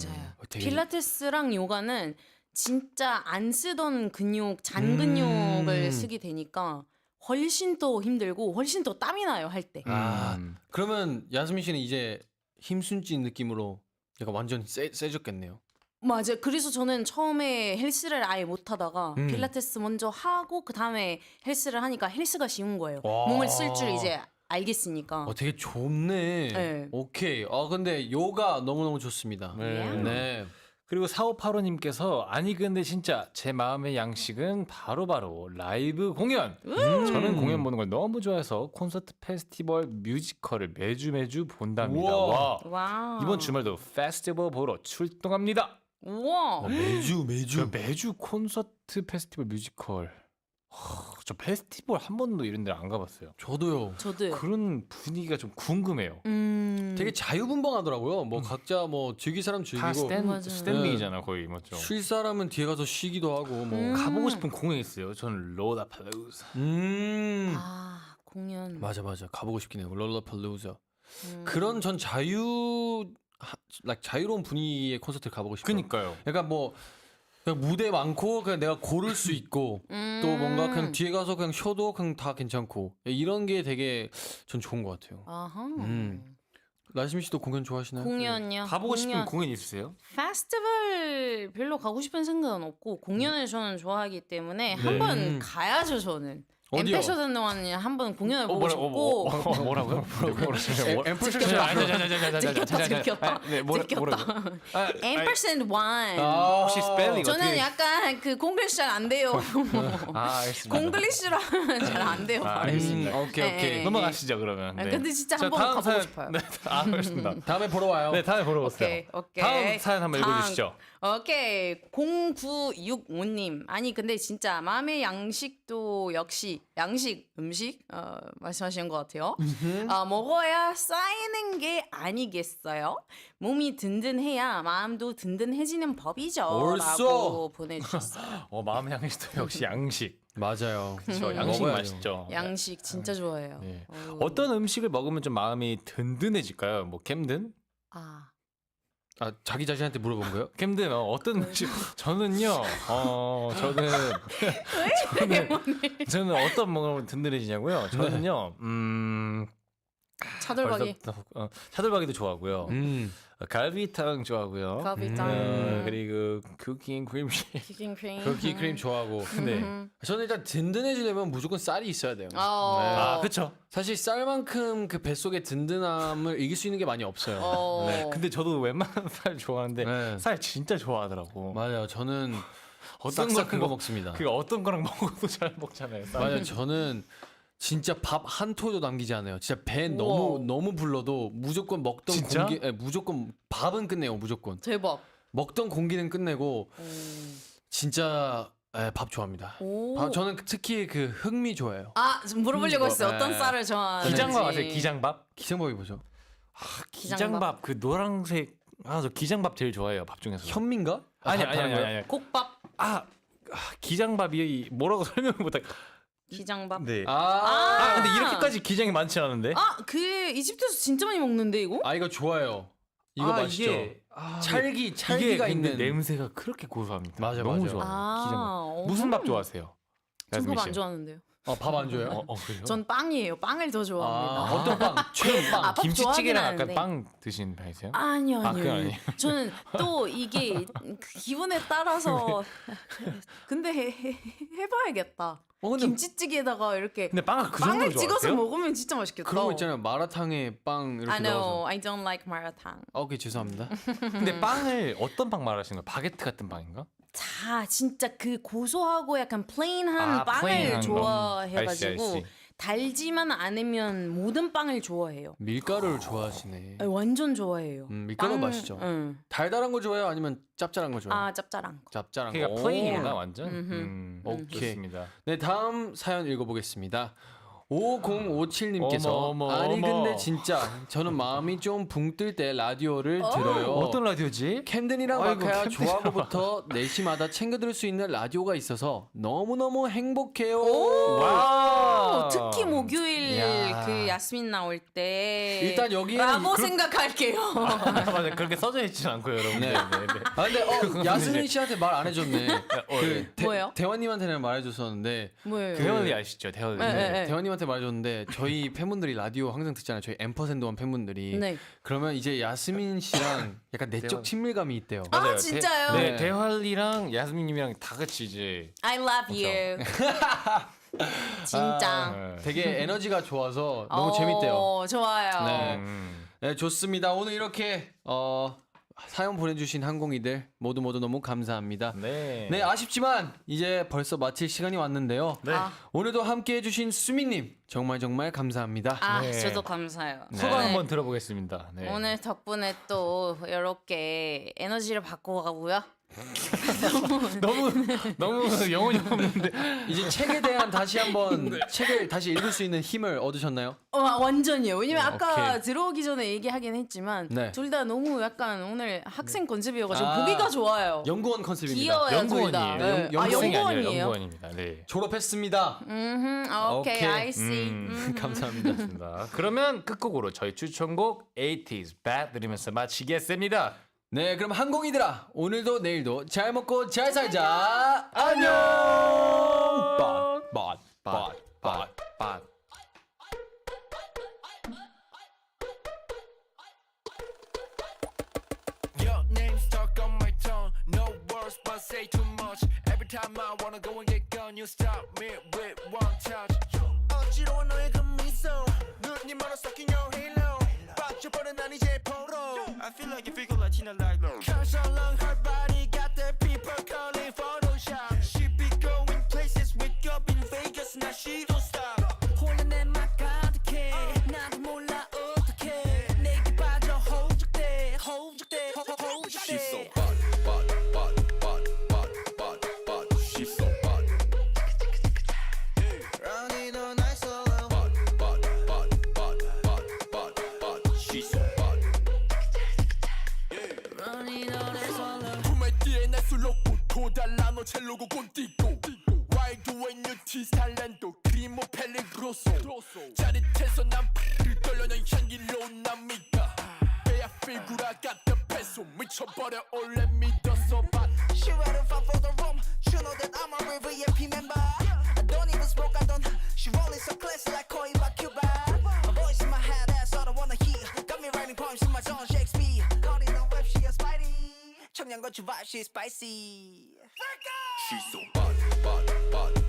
[SPEAKER 3] 되게-
[SPEAKER 5] 필라테스랑 요가는 진짜 안 쓰던 근육, 잔 근육을 쓰게 되니까 훨씬 더 힘들고 훨씬 더 땀이 나요, 할 때.
[SPEAKER 3] 아, 그러면 야스민 씨는 이제 힘순진 느낌으로 약간 완전 세졌겠네요.
[SPEAKER 5] 맞아요. 그래서 저는 처음에 헬스를 아예 못 하다가 필라테스 먼저 하고 그 다음에 헬스를 하니까 헬스가 쉬운 거예요.
[SPEAKER 3] 와.
[SPEAKER 5] 몸을 쓸 줄 이제 알겠으니까.
[SPEAKER 3] 되게 좁네.
[SPEAKER 5] 네.
[SPEAKER 3] 오케이. 근데 요가 너무너무 좋습니다.
[SPEAKER 2] 네.
[SPEAKER 3] 네.
[SPEAKER 2] 그리고 4585님께서 아니 근데 진짜 제 마음의 양식은 바로바로 라이브 공연. 저는 공연 보는 걸 너무 좋아해서 콘서트, 페스티벌, 뮤지컬을 매주 본답니다.
[SPEAKER 3] 우와.
[SPEAKER 2] 와.
[SPEAKER 5] 와우.
[SPEAKER 2] 이번 주말도 페스티벌 보러 출동합니다.
[SPEAKER 5] 우와.
[SPEAKER 3] 매주.
[SPEAKER 2] 저 매주 콘서트, 페스티벌, 뮤지컬 저 페스티벌 한 번도 이런 데 안 가봤어요.
[SPEAKER 3] 저도요.
[SPEAKER 5] 저도요.
[SPEAKER 2] 그런 분위기가 좀 궁금해요.
[SPEAKER 3] 되게 자유분방하더라고요. 뭐 각자 뭐 즐길 사람
[SPEAKER 2] 다
[SPEAKER 3] 즐기고
[SPEAKER 5] 맞아요.
[SPEAKER 2] 스탠딩이잖아 거의 맞죠.
[SPEAKER 3] 쉴 사람은 뒤에 가서 쉬기도 하고 뭐.
[SPEAKER 2] 가보고 싶은 공연이 있어요. 저는 로다팔루자.
[SPEAKER 5] 아 공연.
[SPEAKER 3] 맞아. 가보고 싶긴 해요. 롤러팔루자.
[SPEAKER 5] 음.
[SPEAKER 3] 그런 전 자유로운 분위기의 콘서트 가보고 싶어요.
[SPEAKER 2] 그니까요.
[SPEAKER 3] 약간 뭐 그냥 무대 많고 그냥 내가 고를 수 있고 또 뭔가 그냥 뒤에 가서 그냥 쉬어도 그냥 다 괜찮고 이런 게 되게 전 좋은 것 같아요.
[SPEAKER 5] 아하.
[SPEAKER 3] 라시미 씨도 공연 좋아하시나요?
[SPEAKER 5] 공연요.
[SPEAKER 2] 가보고 싶은 공연 있으세요?
[SPEAKER 5] 페스티벌 별로 가고 싶은 생각은 없고 공연을 저는 좋아하기 때문에 한 번 가야죠 저는.
[SPEAKER 3] 어디요?
[SPEAKER 5] 엠페셔든원이 한번 공연을 보고 싶고.
[SPEAKER 2] 뭐라고요?
[SPEAKER 5] 들켰다. 앰퍼센드 원.
[SPEAKER 2] 혹시 스펠링
[SPEAKER 5] 저는
[SPEAKER 2] 어떻게?
[SPEAKER 5] 약간 그 공글리시 잘 안 돼요.
[SPEAKER 2] 알겠습니다.
[SPEAKER 5] 공글리시로 하면 잘 안 돼요.
[SPEAKER 2] 알겠습니다.
[SPEAKER 3] 오케이.
[SPEAKER 5] 네.
[SPEAKER 2] 넘어가시죠 그러면.
[SPEAKER 5] 아,
[SPEAKER 2] 네.
[SPEAKER 5] 근데 진짜
[SPEAKER 2] 자,
[SPEAKER 5] 한번
[SPEAKER 2] 다음
[SPEAKER 5] 가보고
[SPEAKER 2] 사연-
[SPEAKER 5] 싶어요.
[SPEAKER 2] 네, 알겠습니다.
[SPEAKER 3] 다음에 보러 와요.
[SPEAKER 2] 네, 다음에 보러 오세요.
[SPEAKER 5] 오케이.
[SPEAKER 2] 다음 사연 한번 읽어주시죠.
[SPEAKER 5] 오케이. 0965님. 아니 근데 진짜 마음의 양식도 역시 양식 음식 말씀하시는 것 같아요. 먹어야 쌓이는 게 아니겠어요? 몸이 든든해야 마음도 든든해지는 법이죠.
[SPEAKER 3] 옳소.
[SPEAKER 5] 라고 보내주셨어요.
[SPEAKER 2] 마음 향식도 역시 양식.
[SPEAKER 3] 맞아요.
[SPEAKER 2] 그렇죠. 양식
[SPEAKER 3] 먹어야죠.
[SPEAKER 2] 맛있죠.
[SPEAKER 5] 양식 진짜 좋아해요.
[SPEAKER 2] 네.
[SPEAKER 5] 오.
[SPEAKER 2] 어떤 음식을 먹으면 좀 마음이 든든해질까요? 뭐 캠든?
[SPEAKER 5] 아
[SPEAKER 3] 아 자기 자신한테 물어본 거예요?
[SPEAKER 2] 캠든 어떤 음식? 저는요. 저는 어떤 먹으면 든든해지냐고요. 저는요.
[SPEAKER 5] 차돌박이.
[SPEAKER 2] 차돌박이도 좋아하고요. 갈비탕 좋아하고요.
[SPEAKER 5] 갈비탕.
[SPEAKER 2] 그리고 쿠킹 크림치.
[SPEAKER 5] 치킨 크림.
[SPEAKER 3] 쿠키 크림 좋아하고.
[SPEAKER 2] 네.
[SPEAKER 3] 저는 일단 든든해지려면 무조건 쌀이 있어야 돼요.
[SPEAKER 2] 그렇죠.
[SPEAKER 3] 사실 쌀만큼 그 뱃속의 든든함을 이길 수 있는 게 많이 없어요.
[SPEAKER 2] 네. 근데 저도 웬만한 살 좋아하는데
[SPEAKER 3] 네.
[SPEAKER 2] 살 진짜 좋아하더라고.
[SPEAKER 3] 맞아요. 저는
[SPEAKER 2] 어떤
[SPEAKER 3] 싹싹
[SPEAKER 2] 거
[SPEAKER 3] 거 먹습니다.
[SPEAKER 2] 그 어떤 거랑 먹어도 잘 먹잖아요. 쌀.
[SPEAKER 3] 맞아요. 저는 진짜 밥 한 토도 남기지 않아요. 진짜 배 너무 불러도 무조건 먹던
[SPEAKER 2] 진짜?
[SPEAKER 3] 공기, 무조건 밥은 끝내요. 무조건
[SPEAKER 5] 대박.
[SPEAKER 3] 먹던 공기는 끝내고 진짜 밥 좋아합니다. 저는 특히 그 흑미 좋아해요.
[SPEAKER 5] 아, 지금 물어보려고 했어요. 어떤
[SPEAKER 3] 네.
[SPEAKER 5] 쌀을 좋아하는지.
[SPEAKER 2] 기장밥 아세요? 기장밥?
[SPEAKER 3] 기생법이 뭐죠?
[SPEAKER 2] 기장밥 그 노란색 저 기장밥 제일 좋아해요. 밥 중에서.
[SPEAKER 3] 현미인가?
[SPEAKER 2] 아니.
[SPEAKER 5] 국밥.
[SPEAKER 2] 기장밥이 뭐라고 설명을 못할.
[SPEAKER 5] 기장밥.
[SPEAKER 2] 네.
[SPEAKER 3] 아,
[SPEAKER 2] 근데 이렇게까지 기장이 많지 않은데.
[SPEAKER 5] 그 이집트에서 진짜 많이 먹는데 이거?
[SPEAKER 3] 이거 좋아요. 이거 맛있죠. 찰기가
[SPEAKER 2] 이게 근데
[SPEAKER 3] 있는
[SPEAKER 2] 냄새가 그렇게 고소합니다.
[SPEAKER 3] 맞아,
[SPEAKER 2] 너무
[SPEAKER 3] 맞아.
[SPEAKER 2] 좋아요. 기장밥. 무슨 밥 좋아하세요? 야스민
[SPEAKER 5] 전밥
[SPEAKER 2] 씨?
[SPEAKER 5] 안 좋아하는데요.
[SPEAKER 3] 밥 안 줘요?
[SPEAKER 2] 그래요?
[SPEAKER 5] 전 빵이에요. 빵을 더 좋아합니다.
[SPEAKER 3] 어떤 빵? 최애 빵.
[SPEAKER 5] 밥
[SPEAKER 2] 김치찌개랑
[SPEAKER 5] 좋아하긴
[SPEAKER 2] 약간
[SPEAKER 5] 하는데.
[SPEAKER 2] 빵 드시는 편이세요?
[SPEAKER 5] 아니요.
[SPEAKER 2] 그건 아니에요.
[SPEAKER 5] 저는 또 이게 그 기분에 따라서 근데 해봐야겠다.
[SPEAKER 3] 근데
[SPEAKER 5] 김치찌개에다가 이렇게
[SPEAKER 2] 근데 빵을 그 정도로
[SPEAKER 5] 빵을 찍어서
[SPEAKER 2] 좋아하세요?
[SPEAKER 5] 먹으면 진짜 맛있겠다.
[SPEAKER 3] 그런 거 있잖아요. 마라탕에 빵 이렇게
[SPEAKER 5] I know.
[SPEAKER 3] 넣어서.
[SPEAKER 5] I don't like 마라탕.
[SPEAKER 3] 오케이 죄송합니다.
[SPEAKER 2] 근데 빵을 어떤 빵 말하시는 거예요? 바게트 같은 빵인가?
[SPEAKER 5] 자, 진짜 그 고소하고 약간 플레인한 빵을
[SPEAKER 2] 플레인한 거.
[SPEAKER 5] 좋아해가지고
[SPEAKER 2] 알지.
[SPEAKER 5] 달지만 않으면 모든 빵을 좋아해요.
[SPEAKER 3] 밀가루를 좋아하시네.
[SPEAKER 5] 완전 좋아해요.
[SPEAKER 3] 밀가루 맛있죠.
[SPEAKER 5] 응.
[SPEAKER 3] 달달한 거 좋아해요? 아니면 짭짤한 거 좋아해요?
[SPEAKER 5] 짭짤한 거.
[SPEAKER 3] 짭짤한 거.
[SPEAKER 2] 그러니까
[SPEAKER 3] 오.
[SPEAKER 2] 플레인인가 완전?
[SPEAKER 3] 오케이.
[SPEAKER 2] 좋습니다.
[SPEAKER 3] 네, 다음 사연 읽어보겠습니다. 5057님께서
[SPEAKER 2] 어머,
[SPEAKER 3] 아니
[SPEAKER 2] 어머.
[SPEAKER 3] 근데 진짜 저는 마음이 좀 붕 뜰 때 라디오를 들어요.
[SPEAKER 2] 어떤 라디오지?
[SPEAKER 3] 캠든이랑
[SPEAKER 2] 아이고,
[SPEAKER 3] 마카야
[SPEAKER 2] 캠든이랑
[SPEAKER 3] 좋아하고부터 4시마다 챙겨 들을 수 있는 라디오가 있어서 너무너무 행복해요.
[SPEAKER 2] 와.
[SPEAKER 5] 특히 목요일
[SPEAKER 2] 야.
[SPEAKER 5] 그 야스민 나올 때
[SPEAKER 3] 일단 여기에는
[SPEAKER 5] 라고 생각할게요.
[SPEAKER 2] 맞아요. 그렇게 써져 있진 않고 여러분.
[SPEAKER 3] 네.
[SPEAKER 2] 네.
[SPEAKER 3] 아 근데 야스민 씨한테 말 안 해줬네.
[SPEAKER 5] 뭐예요?
[SPEAKER 3] 대환님한테는 말해줬었는데
[SPEAKER 5] 뭐예요?
[SPEAKER 2] 대현이 아시죠? 대현이.
[SPEAKER 5] 네.
[SPEAKER 3] 대환님한테 말해줬는데 저희 팬분들이 라디오 항상 듣잖아요. 저희 앰퍼센드원 팬분들이.
[SPEAKER 5] 네.
[SPEAKER 3] 그러면 이제 야스민 씨랑 약간 내적
[SPEAKER 2] 대환.
[SPEAKER 3] 친밀감이 있대요.
[SPEAKER 5] 아, 진짜요?
[SPEAKER 2] 네, 대환이랑 야스민님이랑 다 같이 이제
[SPEAKER 5] I love you. 진짜.
[SPEAKER 2] 네.
[SPEAKER 3] 되게 에너지가 좋아서 너무 재밌대요.
[SPEAKER 5] 좋아요.
[SPEAKER 3] 네. 네, 좋습니다. 오늘 이렇게 사연 보내주신 항공이들 모두 너무 감사합니다.
[SPEAKER 2] 네.
[SPEAKER 3] 네, 아쉽지만 이제 벌써 마칠 시간이 왔는데요.
[SPEAKER 2] 네.
[SPEAKER 3] 오늘도 함께해주신 수민님 정말 감사합니다.
[SPEAKER 2] 네.
[SPEAKER 5] 저도 감사해요.
[SPEAKER 2] 소감 한번 들어보겠습니다. 네.
[SPEAKER 5] 오늘 덕분에 또 이렇게 에너지를 받고 가고요.
[SPEAKER 2] 너무 영혼이 없는데.
[SPEAKER 3] 이제 책에 대한 다시 한번 책을 다시 읽을 수 있는 힘을 얻으셨나요?
[SPEAKER 5] 완전히요. 왜냐면 아까
[SPEAKER 2] 오케이.
[SPEAKER 5] 들어오기 전에 얘기하긴 했지만
[SPEAKER 3] 네.
[SPEAKER 5] 둘 다 너무 약간 오늘 학생 컨셉이어가지고
[SPEAKER 3] 아,
[SPEAKER 5] 보기가 좋아요.
[SPEAKER 3] 연구원 컨셉입니다.
[SPEAKER 5] 귀여워요 둘 다.
[SPEAKER 2] 연구원이에요.
[SPEAKER 5] 네.
[SPEAKER 2] 연구생이 아니에요.
[SPEAKER 5] 연구원이에요.
[SPEAKER 2] 연구원입니다. 네.
[SPEAKER 3] 졸업했습니다.
[SPEAKER 5] 오케이,
[SPEAKER 3] 오케이.
[SPEAKER 5] I see.
[SPEAKER 3] 감사합니다.
[SPEAKER 2] 좋습니다. 그러면 끝곡으로 저희 추천곡 80s Bad 들으면서 마치겠습니다.
[SPEAKER 3] 네, 그럼 항공이들아 오늘도 내일도 잘 먹고 잘 살자. 안녕.
[SPEAKER 2] 빠.
[SPEAKER 7] Your name stuck on my tongue. No words, but say too much. Every time I wanna go and get gone, you stop me with one touch. 어지러운 너의 그 미소. 눈이 멀어 섞인 your halo. 빠져버린 난 이제 포로. I feel like you figure Latina like no. Cause along her body got the people calling Photoshop. She be going places with up in Vegas. Now she don't stop. 혼란 내맘 가득해. 나도 몰라 어떡해. 내게 빠져 호적돼. She's so bad. She's so bad. Running all night solo. Bad. She's so bad. Running all night solo. 품에 뒤에 내 술로고 도달라노 첼로고 꼰띠고. Wide when you tease talento. 크리모 펠리그로소. 짜릿해서 난 팔을 떨려 넌 향기로 난 믿다. 배야 피구라 같은 배소 미쳐버려 올래 믿었어 but She ready fight for the room. You know that I'm a real VIP member. I don't even smoke, I don't. She rolling so classy like Coin by Cuba. My voice in my head, that's all I wanna hear. Got me writing poems in my zone, Shakespeare. Caught in the web, she a Spidey. 청량고추 vibe, she's spicy. She's so bad.